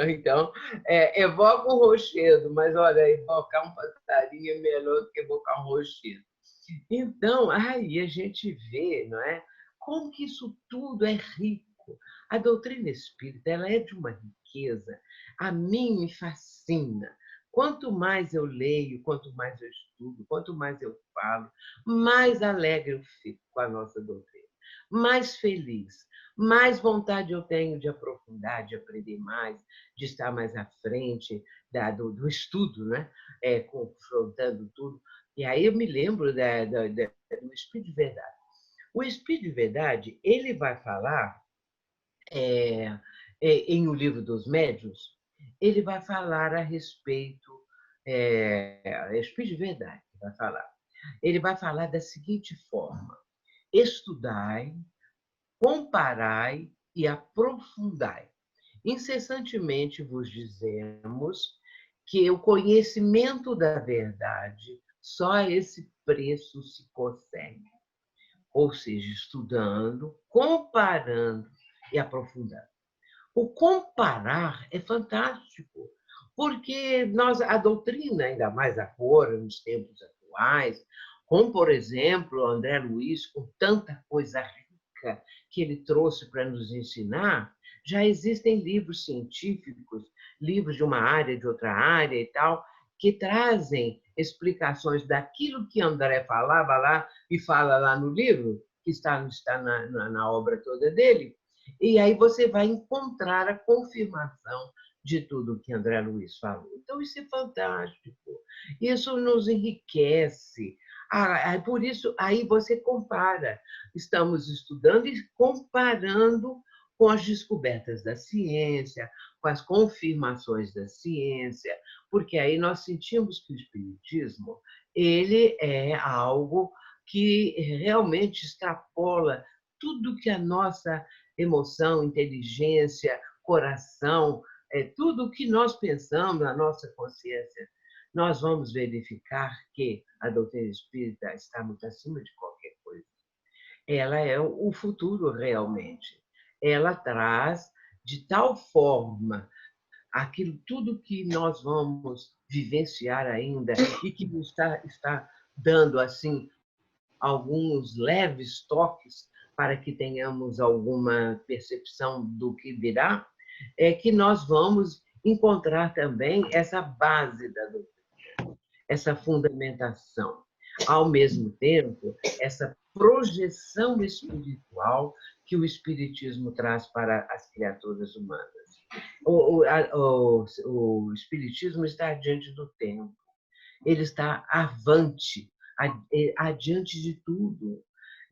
então, evoca um rochedo, mas olha, evocar um passarinho é melhor do que evocar um rochedo. Então, aí a gente vê, não é? Como que isso tudo é rico. A doutrina espírita, ela é de uma riqueza. A mim me fascina. Quanto mais eu leio, quanto mais eu estudo, quanto mais eu falo, mais alegre eu fico com a nossa doutrina, mais feliz, mais vontade eu tenho de aprofundar, de aprender mais, de estar mais à frente do estudo, né? Confrontando tudo. E aí eu me lembro do Espírito de Verdade. O Espírito de Verdade, ele vai falar, em O Livro dos Médiuns, ele vai falar a respeito, Espírito de Verdade, vai falar. Ele vai falar da seguinte forma: estudai, comparai e aprofundai. Incessantemente vos dizemos que o conhecimento da verdade, só a esse preço se consegue. Ou seja, estudando, comparando e aprofundando. O comparar é fantástico, porque a doutrina, ainda mais agora, nos tempos atuais, como, por exemplo, o André Luiz, com tanta coisa rica que ele trouxe para nos ensinar, já existem livros científicos, livros de uma área, de outra área e tal, que trazem explicações daquilo que André falava lá e fala lá no livro, que está na obra toda dele, e aí você vai encontrar a confirmação de tudo que André Luiz falou. Então, isso é fantástico. Isso nos enriquece. Por isso, aí você compara. Estamos estudando e comparando com as descobertas da ciência, com as confirmações da ciência, porque aí nós sentimos que o espiritismo ele é algo que realmente extrapola tudo que a nossa emoção, inteligência, coração, tudo o que nós pensamos, a nossa consciência, nós vamos verificar que a doutrina espírita está muito acima de qualquer coisa. Ela é o futuro realmente. Ela traz de tal forma aquilo tudo que nós vamos vivenciar ainda e que nos está dando assim alguns leves toques para que tenhamos alguma percepção do que virá, é que nós vamos encontrar também essa base da doutrina, essa fundamentação. Ao mesmo tempo, essa projeção espiritual que o Espiritismo traz para as criaturas humanas. O Espiritismo está diante do tempo, ele está avante, adiante de tudo.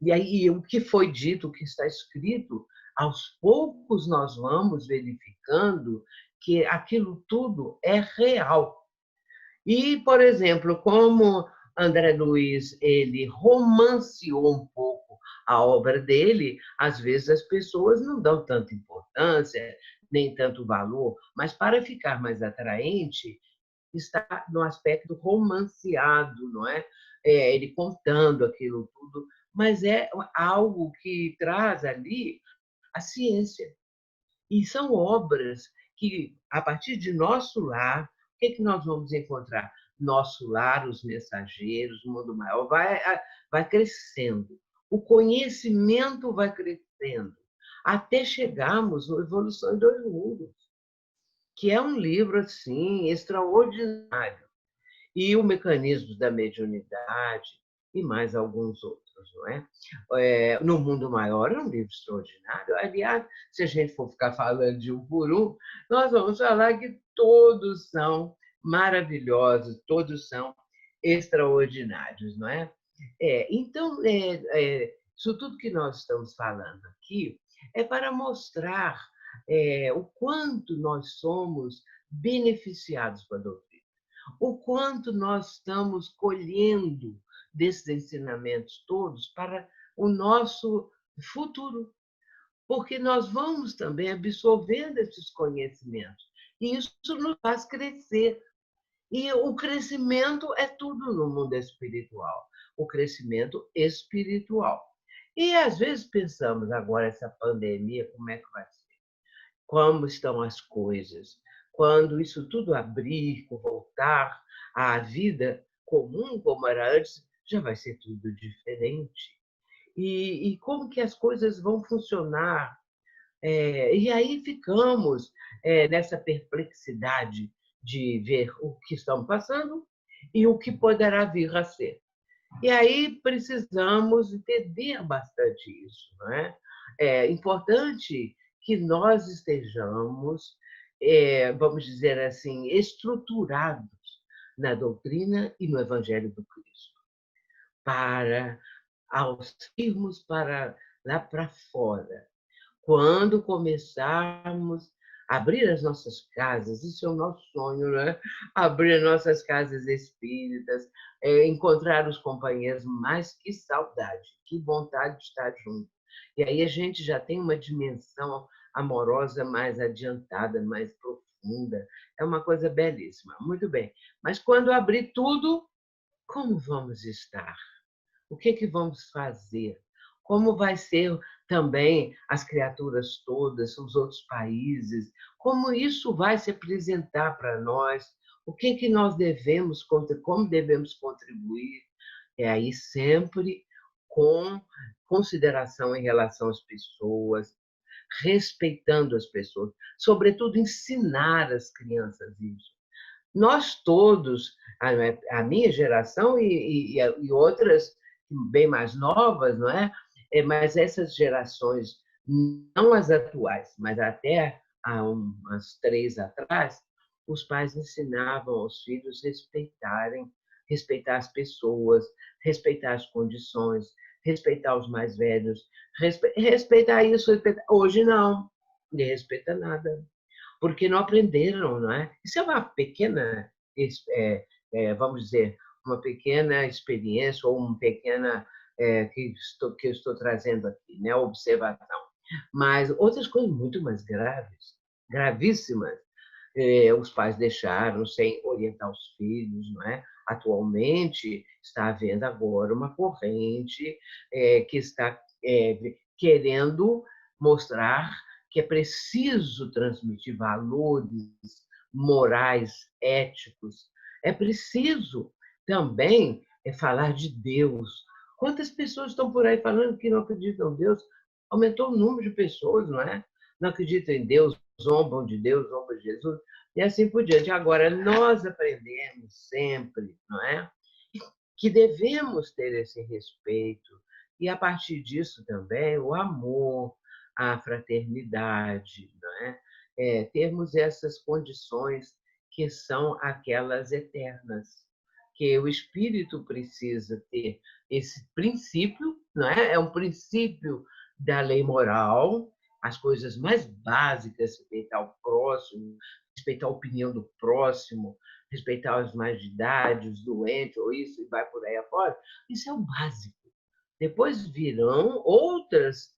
E aí, o que foi dito, o que está escrito, aos poucos nós vamos verificando que aquilo tudo é real. E, por exemplo, como André Luiz ele romanceou um pouco a obra dele, às vezes as pessoas não dão tanta importância, nem tanto valor, mas para ficar mais atraente, está no aspecto romanceado, não é? Ele contando aquilo tudo, mas é algo que traz ali a ciência. E são obras que, a partir de Nosso Lar, o que nós vamos encontrar? Nosso Lar, Os Mensageiros, o Mundo Maior, vai crescendo. O conhecimento vai crescendo, até chegarmos no Evolução em Dois Mundos, que é um livro assim extraordinário. E o Mecanismo da Mediunidade e mais alguns outros, não é? No Mundo Maior é um livro extraordinário. Aliás, se a gente for ficar falando de um por um, nós vamos falar que todos são maravilhosos, todos são extraordinários, não é? Então, isso tudo que nós estamos falando aqui é para mostrar o quanto nós somos beneficiados com a doutrina, o quanto nós estamos colhendo desses ensinamentos todos para o nosso futuro, porque nós vamos também absorvendo esses conhecimentos e isso nos faz crescer. E o crescimento é tudo no mundo espiritual, o crescimento espiritual. E às vezes pensamos agora essa pandemia, como é que vai ser? Como estão as coisas? Quando isso tudo abrir, voltar à vida comum como era antes, já vai ser tudo diferente. E como que as coisas vão funcionar? E aí ficamos nessa perplexidade de ver o que estamos passando e o que poderá vir a ser. E aí precisamos entender bastante isso. Não é? É importante que nós estejamos, vamos dizer assim, estruturados na doutrina e no Evangelho do Cristo, para, ao irmos para lá para fora, quando começarmos a abrir as nossas casas, isso é o nosso sonho, né? Abrir as nossas casas espíritas, encontrar os companheiros, mas que saudade, que vontade de estar junto. E aí a gente já tem uma dimensão amorosa mais adiantada, mais profunda. É uma coisa belíssima. Muito bem. Mas quando abrir tudo, como vamos estar? O que vamos fazer? Como vai ser também as criaturas todas, os outros países? Como isso vai se apresentar para nós? O que nós devemos, como devemos contribuir? É aí sempre com consideração em relação às pessoas, respeitando as pessoas, sobretudo ensinar as crianças isso. Nós todos, a minha geração e outras bem mais novas, não é? Mas essas gerações, não as atuais, mas até há umas 3 atrás, os pais ensinavam aos filhos respeitar as pessoas, respeitar as condições, respeitar os mais velhos, respeitar isso. Hoje não, ninguém respeita nada porque não aprenderam, não é? Isso é uma pequena, vamos dizer, uma pequena experiência ou uma pequena que eu estou trazendo aqui, né? Observação. Mas outras coisas muito mais graves, gravíssimas, os pais deixaram sem orientar os filhos, não é? Atualmente está havendo agora uma corrente que está querendo mostrar que é preciso transmitir valores morais, éticos. É preciso também falar de Deus. Quantas pessoas estão por aí falando que não acreditam em Deus? Aumentou o número de pessoas, não é? Não acreditam em Deus, zombam de Deus, zombam de Jesus, e assim por diante. Agora, nós aprendemos sempre, não é? Que devemos ter esse respeito, e a partir disso também o amor, a fraternidade, não é? Termos essas condições que são aquelas eternas, que o espírito precisa ter esse princípio, não é? É um princípio da lei moral, as coisas mais básicas, respeitar o próximo, respeitar a opinião do próximo, respeitar os mais de idade, os doentes, ou isso, e vai por aí afora. Isso é o básico. Depois virão outras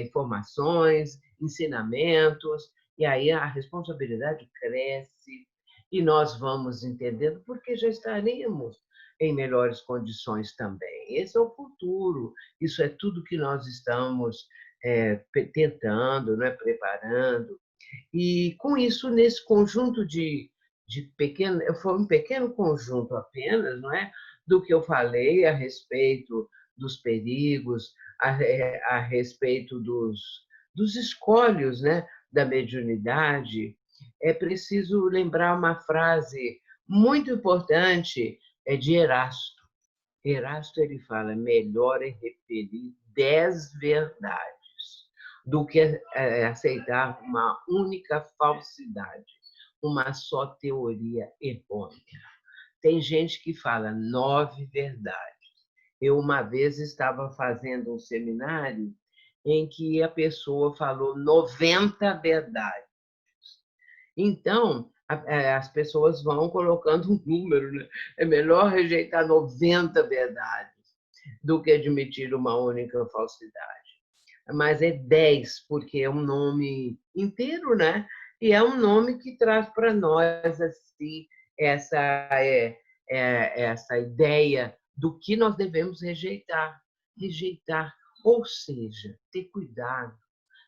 informações, ensinamentos, e aí a responsabilidade cresce e nós vamos entendendo porque já estaremos em melhores condições também. Esse é o futuro, isso é tudo que nós estamos tentando, né, preparando. E com isso, nesse conjunto de pequeno, foi um pequeno conjunto apenas, não é, do que eu falei a respeito dos perigos, a respeito dos escolhos, né, da mediunidade. É preciso lembrar uma frase muito importante de Erasto. Erasto ele fala: melhor é referir 10 verdades do que aceitar uma única falsidade, uma só teoria errônea. Tem gente que fala 9 verdades. Eu uma vez estava fazendo um seminário em que a pessoa falou 90 verdades. Então, as pessoas vão colocando um número, né? É melhor rejeitar 90 verdades do que admitir uma única falsidade. Mas é 10, porque é um nome inteiro, né? E é um nome que traz para nós assim, essa ideia do que nós devemos rejeitar. Rejeitar, ou seja, ter cuidado.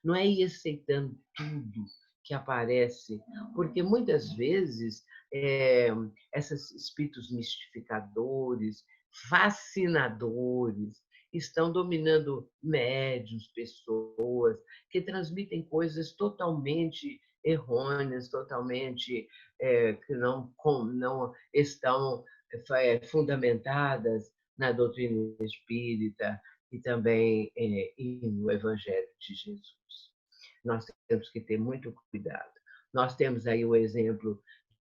Não é ir aceitando tudo que aparece, porque muitas vezes esses espíritos mistificadores, fascinadores, estão dominando médiuns, pessoas que transmitem coisas totalmente errôneas, totalmente que não estão fundamentadas na doutrina espírita e também no Evangelho de Jesus. Nós temos que ter muito cuidado. Nós temos aí o exemplo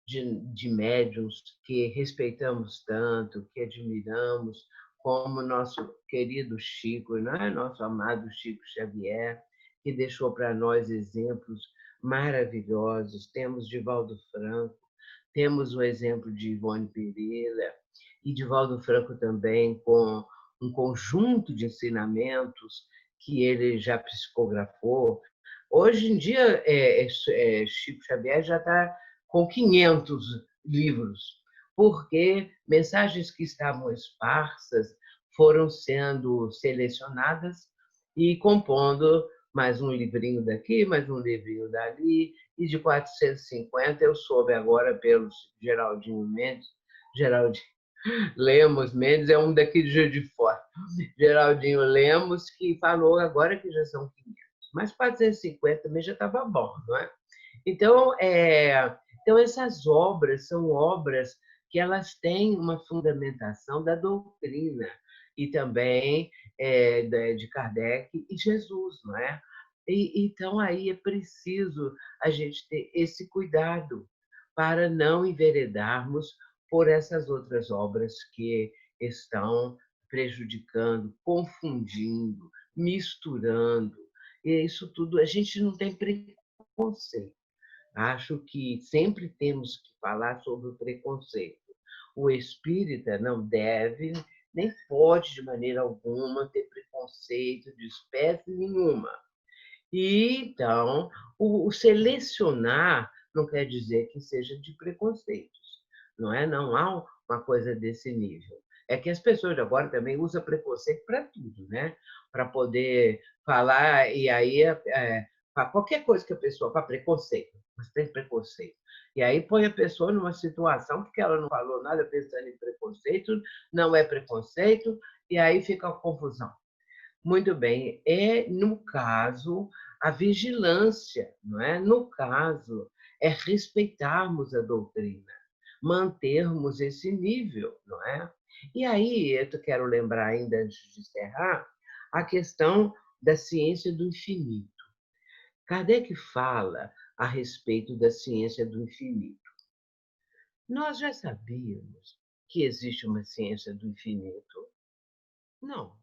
de médiuns que respeitamos tanto, que admiramos, como nosso querido Chico, né? Nosso amado Chico Xavier, que deixou para nós exemplos maravilhosos. Temos Divaldo Franco, temos o exemplo de Ivone Pereira, e Divaldo Franco também, com um conjunto de ensinamentos que ele já psicografou. Hoje em dia, Chico Xavier já está com 500 livros, porque mensagens que estavam esparsas foram sendo selecionadas e compondo mais um livrinho daqui, mais um livrinho dali, e de 450 eu soube agora pelo Geraldinho Mendes, Geraldinho Lemos Mendes é um daqui de Juiz de Fora, Geraldinho Lemos, que falou agora que já são 500, mas 450 também já estava bom, não é? Então, essas obras são obras que elas têm uma fundamentação da doutrina e também de Kardec e Jesus, não é? Então, aí é preciso a gente ter esse cuidado para não enveredarmos por essas outras obras que estão prejudicando, confundindo, misturando. E isso tudo, a gente não tem preconceito. Acho que sempre temos que falar sobre o preconceito. O espírita não deve, nem pode de maneira alguma ter preconceito de espécie nenhuma. E então, o selecionar não quer dizer que seja de preconceitos, não é? Não há uma coisa desse nível. É que as pessoas agora também usam preconceito para tudo, né? Para poder falar, e aí para qualquer coisa que a pessoa para preconceito, mas tem preconceito. E aí põe a pessoa numa situação porque ela não falou nada pensando em preconceito, não é preconceito, e aí fica a confusão. Muito bem, no caso, a vigilância, não é? No caso, é respeitarmos a doutrina, mantermos esse nível, não é? E aí, eu quero lembrar ainda, antes de encerrar, a questão da ciência do infinito. Kardec fala a respeito da ciência do infinito. Nós já sabíamos que existe uma ciência do infinito? Não,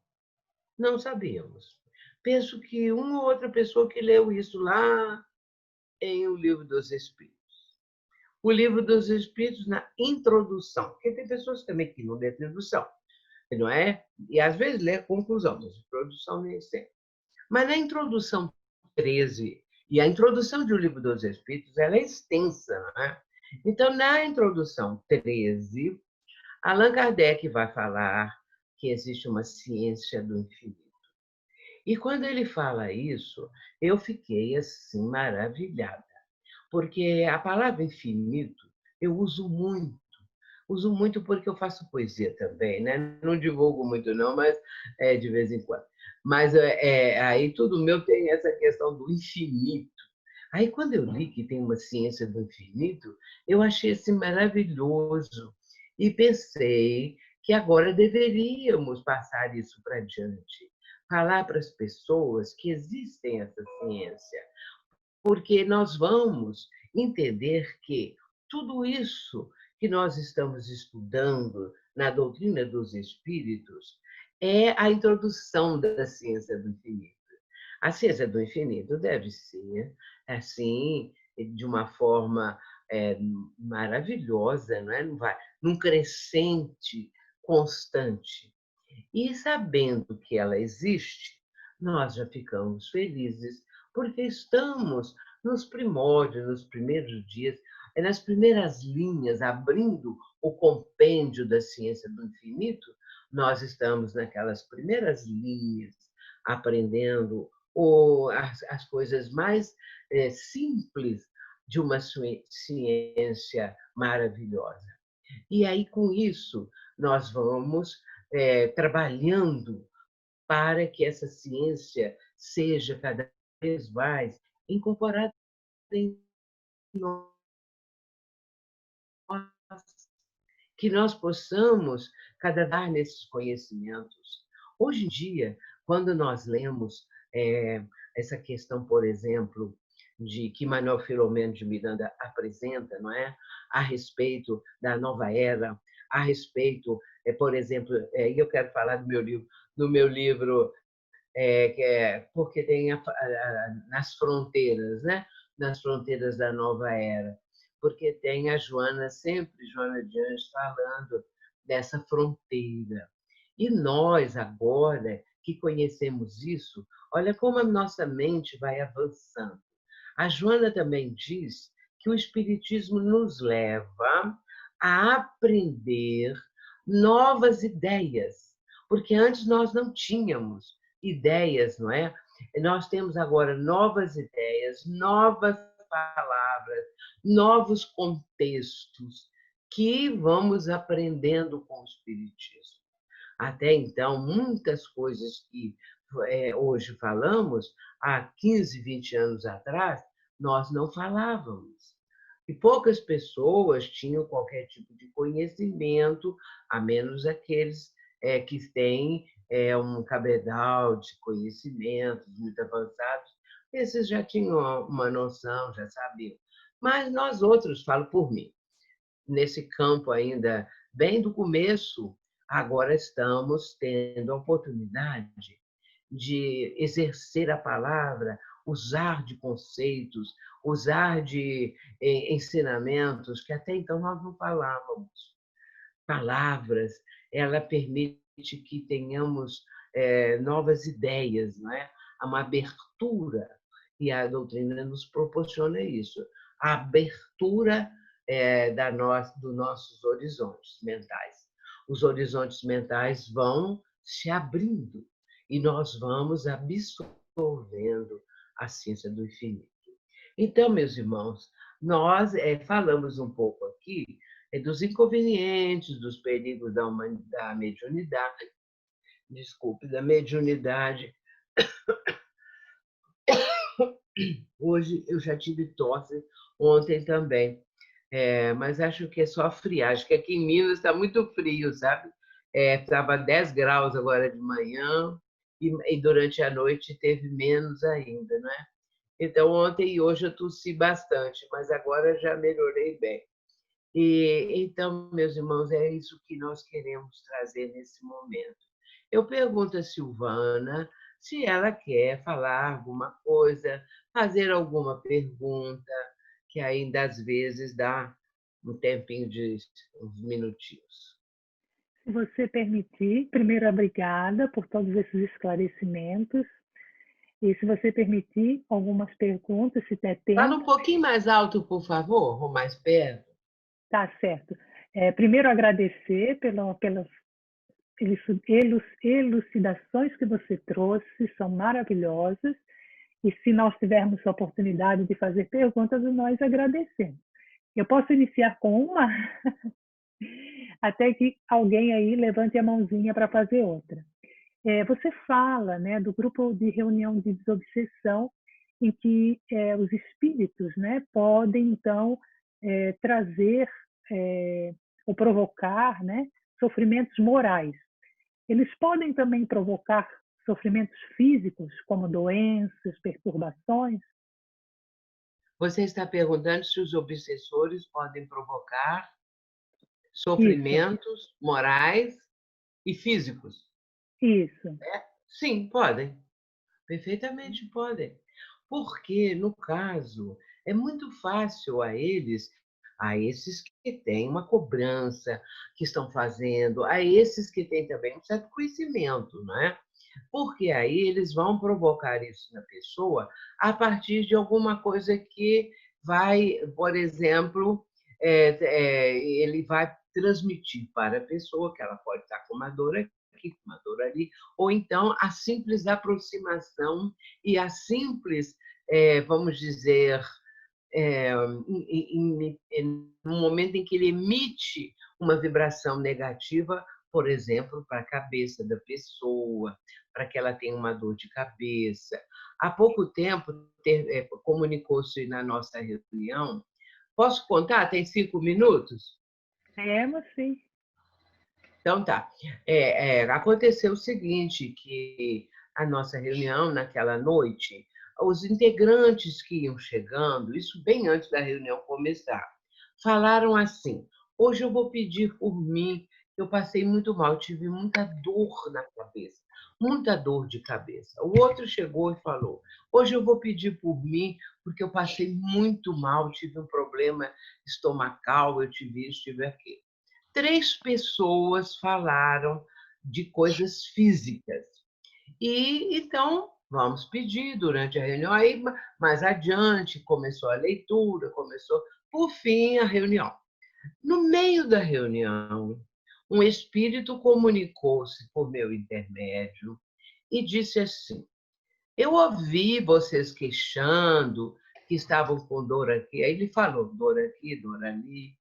não sabíamos. Penso que uma ou outra pessoa que leu isso lá em O Livro dos Espíritos. O Livro dos Espíritos, na introdução, porque tem pessoas também que não lêem a introdução, não é? E às vezes lê a conclusão, mas a introdução nem sempre. Mas na introdução 13, e a introdução de O Livro dos Espíritos, ela é extensa, não é? Então, na introdução 13, Allan Kardec vai falar que existe uma ciência do infinito. E quando ele fala isso, eu fiquei assim maravilhada, porque a palavra infinito eu uso muito porque eu faço poesia também, né? Não divulgo muito não, mas de vez em quando. Mas aí tudo meu tem essa questão do infinito. Aí quando eu li que tem uma ciência do infinito, eu achei assim maravilhoso e pensei que agora deveríamos passar isso para diante, falar para as pessoas que existem essa ciência, porque nós vamos entender que tudo isso que nós estamos estudando na doutrina dos espíritos é a introdução da ciência do infinito. A ciência do infinito deve ser, assim, de uma forma maravilhosa, não é? Não vai, num crescente constante. E sabendo que ela existe, nós já ficamos felizes, porque estamos nos primórdios, nos primeiros dias, nas primeiras linhas, abrindo o compêndio da ciência do infinito, nós estamos naquelas primeiras linhas, aprendendo as coisas mais simples de uma ciência maravilhosa. E aí, com isso, nós vamos trabalhando para que essa ciência seja cada vez mais incorporada em nós, que nós possamos cada vez nesses conhecimentos. Hoje em dia, quando nós lemos essa questão, por exemplo, de que Manuel Filomeno de Miranda apresenta, não é, a respeito da nova era, a respeito, por exemplo, e eu quero falar do meu livro que é porque tem nas fronteiras, né? Nas fronteiras da nova era, porque tem a Joana sempre, Joana de Anjos, falando dessa fronteira. E nós, agora que conhecemos isso, olha como a nossa mente vai avançando. A Joana também diz que o Espiritismo nos leva a aprender novas ideias, porque antes nós não tínhamos ideias, não é? Nós temos agora novas ideias, novas palavras, novos contextos que vamos aprendendo com o Espiritismo. Até então, muitas coisas que hoje falamos, há 15, 20 anos atrás, nós não falávamos. E poucas pessoas tinham qualquer tipo de conhecimento, a menos aqueles que têm um cabedal de conhecimentos muito avançados. Esses já tinham uma noção, já sabiam. Mas nós outros, falo por mim, nesse campo ainda bem do começo, agora estamos tendo a oportunidade de exercer a palavra, usar de conceitos, usar de ensinamentos que até então nós não falávamos. Palavras, ela permite que tenhamos novas ideias, não é? Uma abertura, e a doutrina nos proporciona isso, a abertura dos nossos horizontes mentais. Os horizontes mentais vão se abrindo e nós vamos absorvendo a ciência do infinito. Então, meus irmãos, nós falamos um pouco aqui dos inconvenientes, dos perigos da mediunidade, desculpe, da mediunidade. Hoje eu já tive tosse, ontem também, mas acho que é só friagem, que aqui em Minas está muito frio, sabe? Estava 10 graus agora de manhã e durante a noite teve menos ainda, né? Então, ontem e hoje eu tossi bastante, mas agora já melhorei bem. E então, meus irmãos, é isso que nós queremos trazer nesse momento. Eu pergunto a Silvana se ela quer falar alguma coisa, fazer alguma pergunta, que ainda às vezes dá um tempinho de uns minutinhos. Se você permitir, primeiro, obrigada por todos esses esclarecimentos. E se você permitir, algumas perguntas, se der Fala tempo. um pouquinho mais alto, por favor, ou mais perto. Tá certo. Primeiro, agradecer pelas elucidações que você trouxe, são maravilhosas. E se nós tivermos a oportunidade de fazer perguntas, nós agradecemos. Eu posso iniciar com uma, até que alguém aí levante a mãozinha para fazer outra. Você fala, né, do grupo de reunião de desobsessão, em que os espíritos, né, podem, então, trazer ou provocar, né, sofrimentos morais. Eles podem também provocar sofrimentos físicos, como doenças, perturbações? Você está perguntando se os obsessores podem provocar Isso, sofrimentos morais e físicos? isso. Sim, podem. Perfeitamente podem. Porque, no caso, é muito fácil a esses que têm uma cobrança, que estão fazendo, a esses que têm também um certo conhecimento, não é? Porque aí eles vão provocar isso na pessoa a partir de alguma coisa que vai, por exemplo, ele vai transmitir para a pessoa que ela pode estar com uma dor aqui, com uma dor ali, ou então a simples aproximação e a simples, vamos dizer, no momento em que ele emite uma vibração negativa, por exemplo, para a cabeça da pessoa, para que ela tenha uma dor de cabeça. Há pouco tempo, comunicou-se na nossa reunião. Posso contar? Tem 5 minutos? Mas sim. Então tá. Aconteceu o seguinte, que a nossa reunião naquela noite, os integrantes que iam chegando, isso bem antes da reunião começar, falaram assim: hoje eu vou pedir por mim, eu passei muito mal, tive muita dor na cabeça, muita dor de cabeça. O outro chegou e falou: hoje eu vou pedir por mim, porque eu passei muito mal, tive um problema estomacal, eu tive isso, tive aquilo. 3 pessoas falaram de coisas físicas. E então vamos pedir durante a reunião. Aí, mais adiante, começou a leitura, por fim, a reunião. No meio da reunião, um espírito comunicou-se por meu intermédio e disse assim: eu ouvi vocês queixando que estavam com dor aqui. Aí ele falou: dor aqui, dor ali.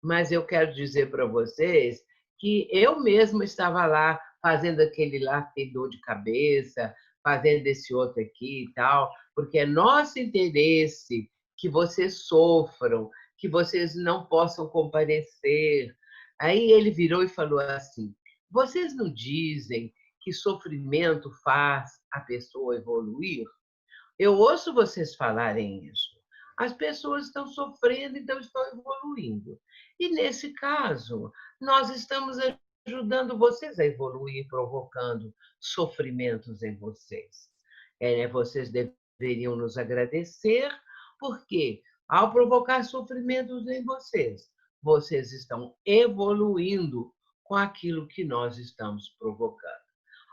Mas eu quero dizer para vocês que eu mesma estava lá fazendo aquele lá ter dor de cabeça, fazendo esse outro aqui e tal, porque é nosso interesse que vocês sofram, que vocês não possam comparecer. Aí ele virou e falou assim: vocês não dizem que sofrimento faz a pessoa evoluir? Eu ouço vocês falarem isso. As pessoas estão sofrendo, então estão evoluindo. E, nesse caso, nós estamos ajudando vocês a evoluir, provocando sofrimentos em vocês. Vocês deveriam nos agradecer, porque, ao provocar sofrimentos em vocês, vocês estão evoluindo com aquilo que nós estamos provocando.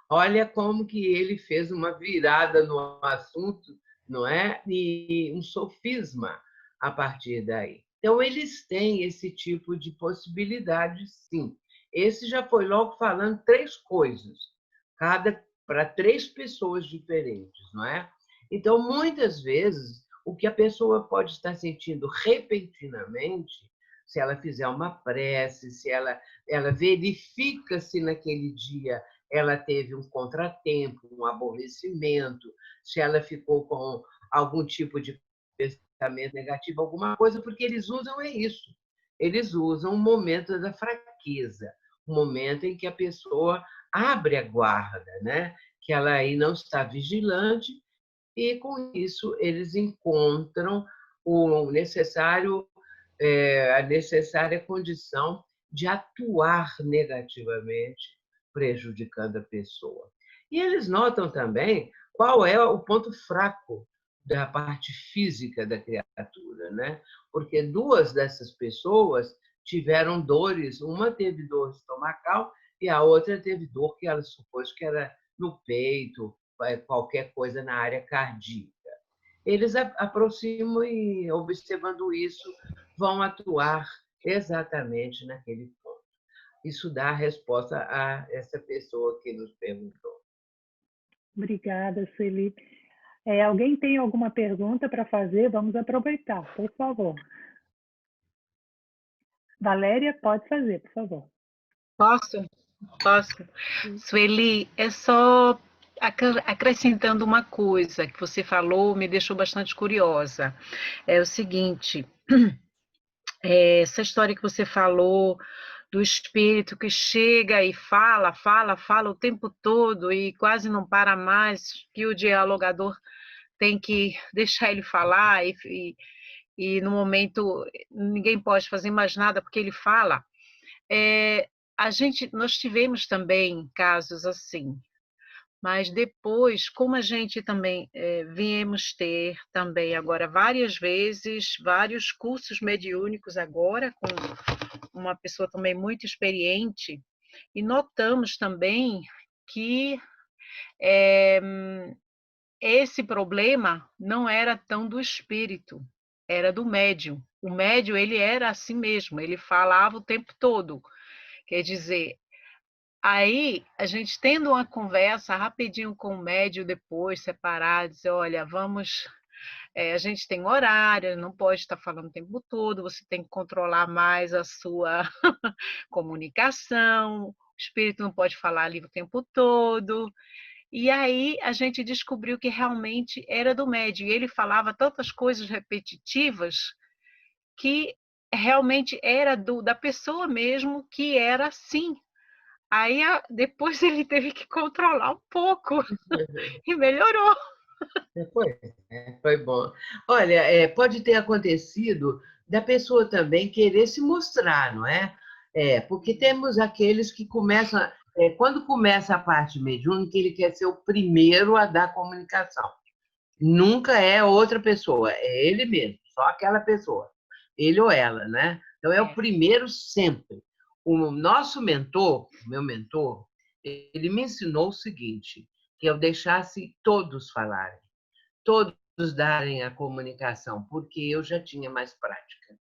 Olha como que ele fez uma virada no assunto, não é? E um sofisma a partir daí. Então, eles têm esse tipo de possibilidade, sim. Esse já foi logo falando 3 coisas, cada para 3 pessoas diferentes, não é? Então, muitas vezes, o que a pessoa pode estar sentindo repentinamente, se ela fizer uma prece, se ela verifica se naquele dia ela teve um contratempo, um aborrecimento, se ela ficou com algum tipo de pensamento negativo, alguma coisa, porque eles usam isso. Eles usam o momento da fraqueza, o momento em que a pessoa abre a guarda, né? Que ela aí não está vigilante, e com isso eles encontram o necessário, a necessária condição de atuar negativamente, prejudicando a pessoa. E eles notam também qual é o ponto fraco da parte física da criatura, né? Porque 2 dessas pessoas tiveram dores, uma teve dor estomacal e a outra teve dor que ela supôs que era no peito, qualquer coisa na área cardíaca. Eles aproximam e, observando isso, vão atuar exatamente naquele ponto. Isso dá a resposta a essa pessoa que nos perguntou. Obrigada, Sueli. Alguém tem alguma pergunta para fazer? Vamos aproveitar, por favor. Valéria, pode fazer, por favor. Posso? Sueli, é só acrescentando uma coisa que você falou, me deixou bastante curiosa. É o seguinte, essa história que você falou do espírito que chega e fala o tempo todo e quase não para mais, que o dialogador tem que deixar ele falar e no momento ninguém pode fazer mais nada porque ele fala. Nós tivemos também casos assim. Mas depois, como a gente também viemos ter também agora várias vezes, vários cursos mediúnicos agora, com uma pessoa também muito experiente, e notamos também que esse problema não era tão do espírito, era do médium. O médium, ele era assim mesmo, ele falava o tempo todo. Quer dizer, aí a gente tendo uma conversa rapidinho com o médium depois, separado, dizer, olha, vamos, a gente tem horário, não pode estar falando o tempo todo, você tem que controlar mais a sua comunicação, o espírito não pode falar ali o tempo todo. E aí a gente descobriu que realmente era do médium. E ele falava tantas coisas repetitivas que realmente era da pessoa mesmo que era assim. Aí depois ele teve que controlar um pouco e melhorou. Foi, foi bom. Olha, pode ter acontecido da pessoa também querer se mostrar, não é? Porque temos aqueles que começam, quando começa a parte mediúnica, ele quer ser o primeiro a dar comunicação. Nunca é outra pessoa, é ele mesmo, só aquela pessoa, ele ou ela, né? Então é o primeiro sempre. O nosso mentor, o meu mentor, ele me ensinou o seguinte, que eu deixasse todos falarem, todos darem a comunicação, porque eu já tinha mais prática.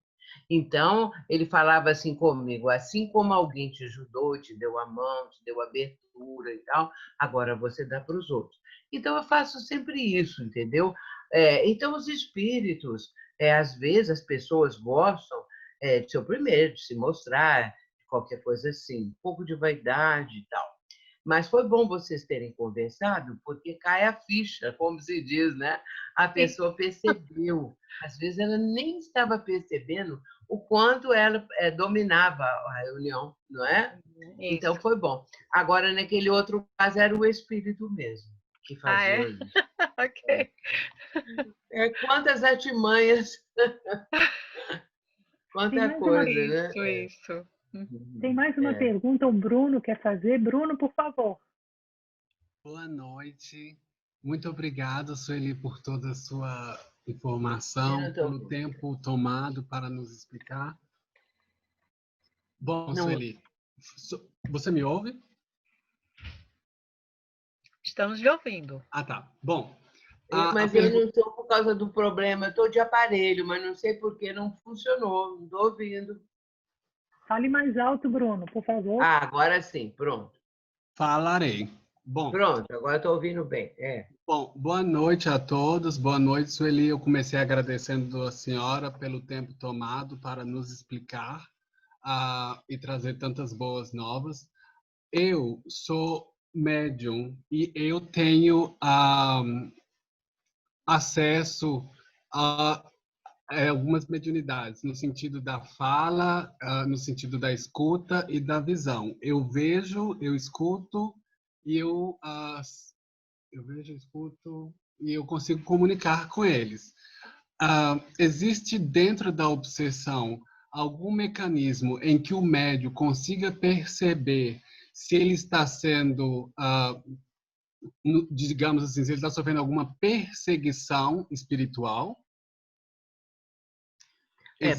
Então, ele falava assim comigo, assim como alguém te ajudou, te deu a mão, te deu abertura e tal, agora você dá para os outros. Então, eu faço sempre isso, entendeu? Então, os espíritos, às vezes, as pessoas gostam de ser o primeiro, de se mostrar, qualquer coisa assim, um pouco de vaidade e tal. Mas foi bom vocês terem conversado, porque cai a ficha, como se diz, né? A pessoa percebeu. Às vezes ela nem estava percebendo o quanto ela dominava a reunião, não é? Então Isso. foi bom. Agora, naquele outro caso, era o espírito mesmo que Ah, é? fazia isso. Ok. Quantas artimanhas, Tem quanta mais uma, coisa, né? Isso. tem mais uma É. pergunta, o Bruno quer fazer. Bruno, por favor. Boa noite. Muito obrigado, Sueli, por toda a sua informação, pelo tempo tomado para nos explicar. Bom, Não, Sueli, você me ouve? Estamos lhe ouvindo. Ah, tá. Bom, mas eu não estou por causa do problema, eu estou de aparelho, mas não sei por que não funcionou, não estou ouvindo. Fale mais alto, Bruno, por favor. Ah, agora sim, pronto. Falarei. Bom, Pronto, agora estou ouvindo bem. Bom, boa noite a todos. Boa noite, Sueli. Eu comecei agradecendo a senhora pelo tempo tomado para nos explicar e trazer tantas boas novas. Eu sou médium e eu tenho acesso a algumas mediunidades, no sentido da fala, no sentido da escuta e da visão. Eu vejo, eu escuto e eu vejo, escuto e eu consigo comunicar com eles. Existe dentro da obsessão algum mecanismo em que o médium consiga perceber se ele está sendo, digamos assim, se ele está sofrendo alguma perseguição espiritual?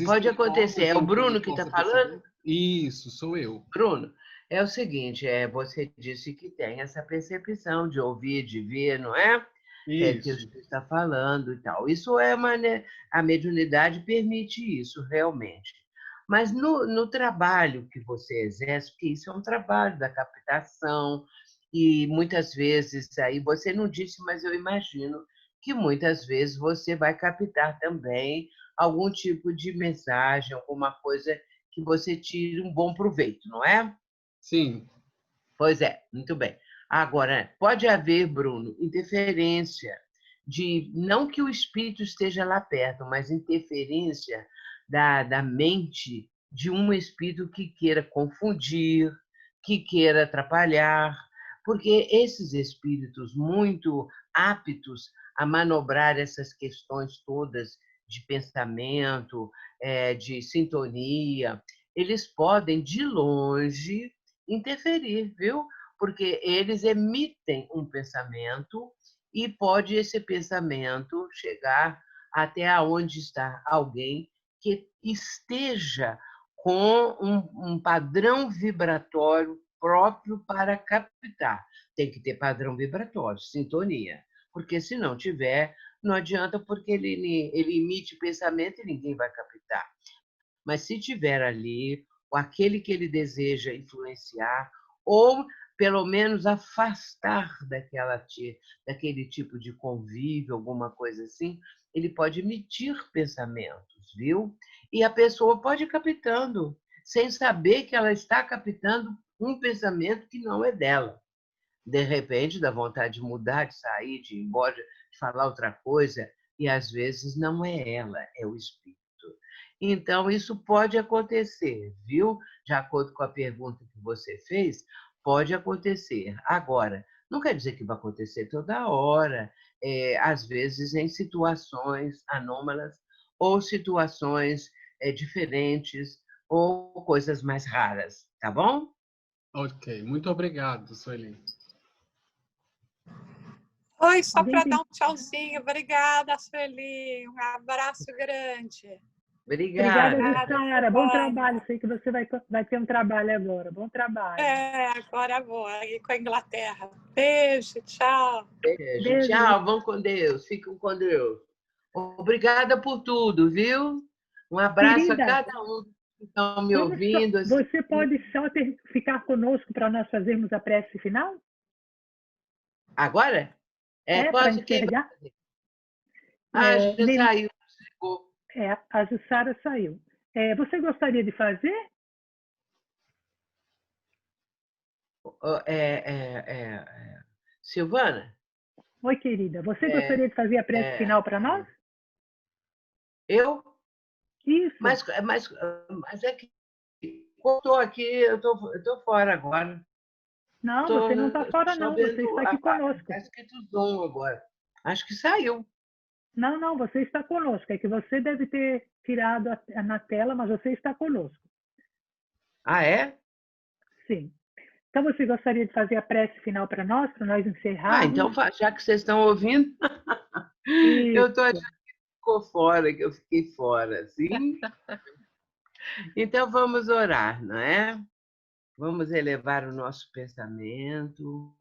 Pode acontecer. É o Bruno que está falando? Isso, sou eu. Bruno, é o seguinte, você disse que tem essa percepção de ouvir, de ver, não é? Que você está falando e tal. Isso a mediunidade permite isso, realmente. Mas no trabalho que você exerce, porque isso é um trabalho da captação, e muitas vezes, aí você não disse, mas eu imagino que muitas vezes você vai captar também algum tipo de mensagem, alguma coisa que você tire um bom proveito, não é? Sim. Pois é, muito bem. Agora, pode haver, Bruno, interferência não que o espírito esteja lá perto, mas interferência da mente de um espírito que queira confundir, que queira atrapalhar, porque esses espíritos muito aptos a manobrar essas questões todas de pensamento, de sintonia, eles podem, de longe, interferir, viu? porque eles emitem um pensamento e pode esse pensamento chegar até onde está alguém que esteja com um padrão vibratório próprio para captar. Tem que ter padrão vibratório, sintonia, porque se não tiver, não adianta, porque ele emite pensamento e ninguém vai captar. Mas se tiver ali aquele que ele deseja influenciar, ou pelo menos afastar daquele tipo de convívio, alguma coisa assim, ele pode emitir pensamentos, viu? E a pessoa pode ir captando, sem saber que ela está captando um pensamento que não é dela. De repente, dá vontade de mudar, de sair, de ir embora, de falar outra coisa, e às vezes não é ela, é o espírito. Então, isso pode acontecer, viu? De acordo com a pergunta que você fez, pode acontecer. Agora, não quer dizer que vai acontecer toda hora, às vezes em situações anômalas ou situações diferentes ou coisas mais raras, tá bom? Ok, muito obrigado, Sueli. Oi, só Alguém para tem... dar um tchauzinho. Obrigada, Sueli. Um abraço grande. Obrigada, Obrigada. Jussara. Bom trabalho. Sei que você vai ter um trabalho agora. Bom trabalho. Agora vou aí com a Inglaterra. Beijo, tchau. Beijo. Beijo. Tchau, vão com Deus. Fiquem com Deus. Obrigada por tudo, viu? Um abraço a Querida, cada um que estão me ouvindo. Você pode só ficar conosco para nós fazermos a prece final? Agora? Para Posso? Quem vai enxergar? fazer? Já saiu. Chegou. A Jussara saiu. Você gostaria de fazer? Silvana? Oi, querida. Você gostaria de fazer a prece final para nós? Eu? Isso. Mas é que eu estou aqui, eu tô fora agora. Não, você não está fora, Só não. Você está aqui conosco. Está escrito Zoom agora. Acho que saiu. Não, você está conosco. É que você deve ter tirado na tela, mas você está conosco. Ah, é? Sim. Então, você gostaria de fazer a prece final para nós encerrarmos? Então, já que vocês estão ouvindo, eu estou achando que ficou fora, que eu fiquei fora, sim? Então, vamos orar, não é? Vamos elevar o nosso pensamento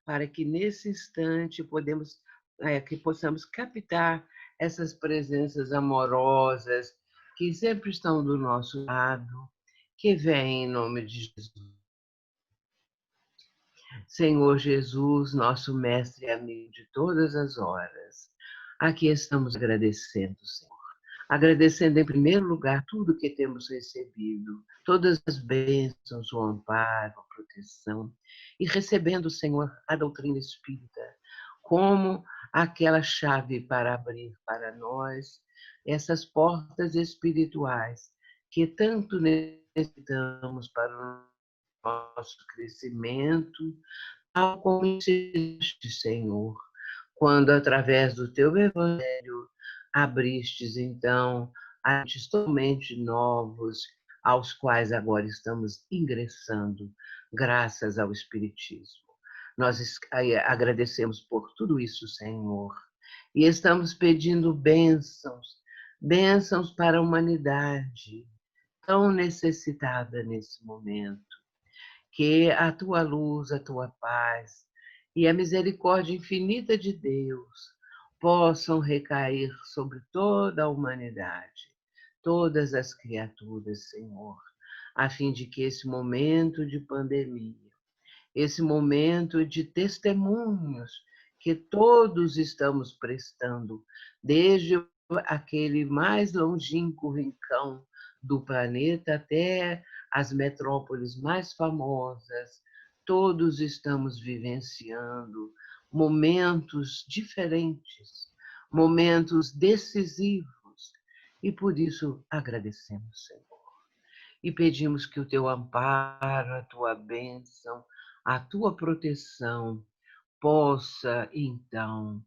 para que, nesse instante, que possamos captar essas presenças amorosas que sempre estão do nosso lado, que vêm em nome de Jesus. Senhor Jesus, nosso mestre e amigo de todas as horas, aqui estamos agradecendo, Senhor. Agradecendo em primeiro lugar tudo que temos recebido, todas as bênçãos, o amparo, a proteção, e recebendo, Senhor, a doutrina espírita como aquela chave para abrir para nós essas portas espirituais que tanto necessitamos para o nosso crescimento, tal como insiste, Senhor, quando através do teu evangelho abristes então antes totalmente novos, aos quais agora estamos ingressando, graças ao Espiritismo. Nós agradecemos por tudo isso, Senhor, e estamos pedindo bênçãos, bênçãos para a humanidade, tão necessitada nesse momento. Que a tua luz, a tua paz e a misericórdia infinita de Deus possam recair sobre toda a humanidade, todas as criaturas, Senhor, a fim de que esse momento de pandemia, esse momento de testemunhos que todos estamos prestando, desde aquele mais longínquo rincão do planeta até as metrópoles mais famosas, todos estamos vivenciando momentos diferentes, momentos decisivos, e por isso agradecemos, Senhor. E pedimos que o teu amparo, a tua bênção, a tua proteção possa, então,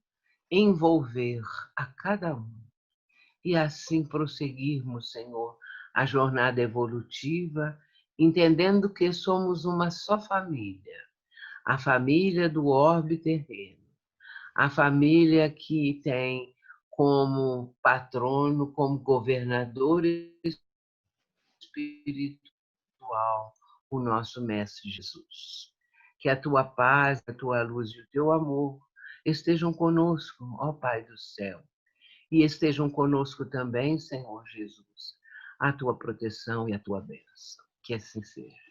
envolver a cada um. E assim prosseguirmos, Senhor, a jornada evolutiva entendendo que somos uma só família, a família do orbe terreno, a família que tem como patrono, como governador espiritual, o nosso Mestre Jesus. Que a tua paz, a tua luz e o teu amor estejam conosco, ó Pai do céu, e estejam conosco também, Senhor Jesus, a tua proteção e a tua bênção. Que assim seja.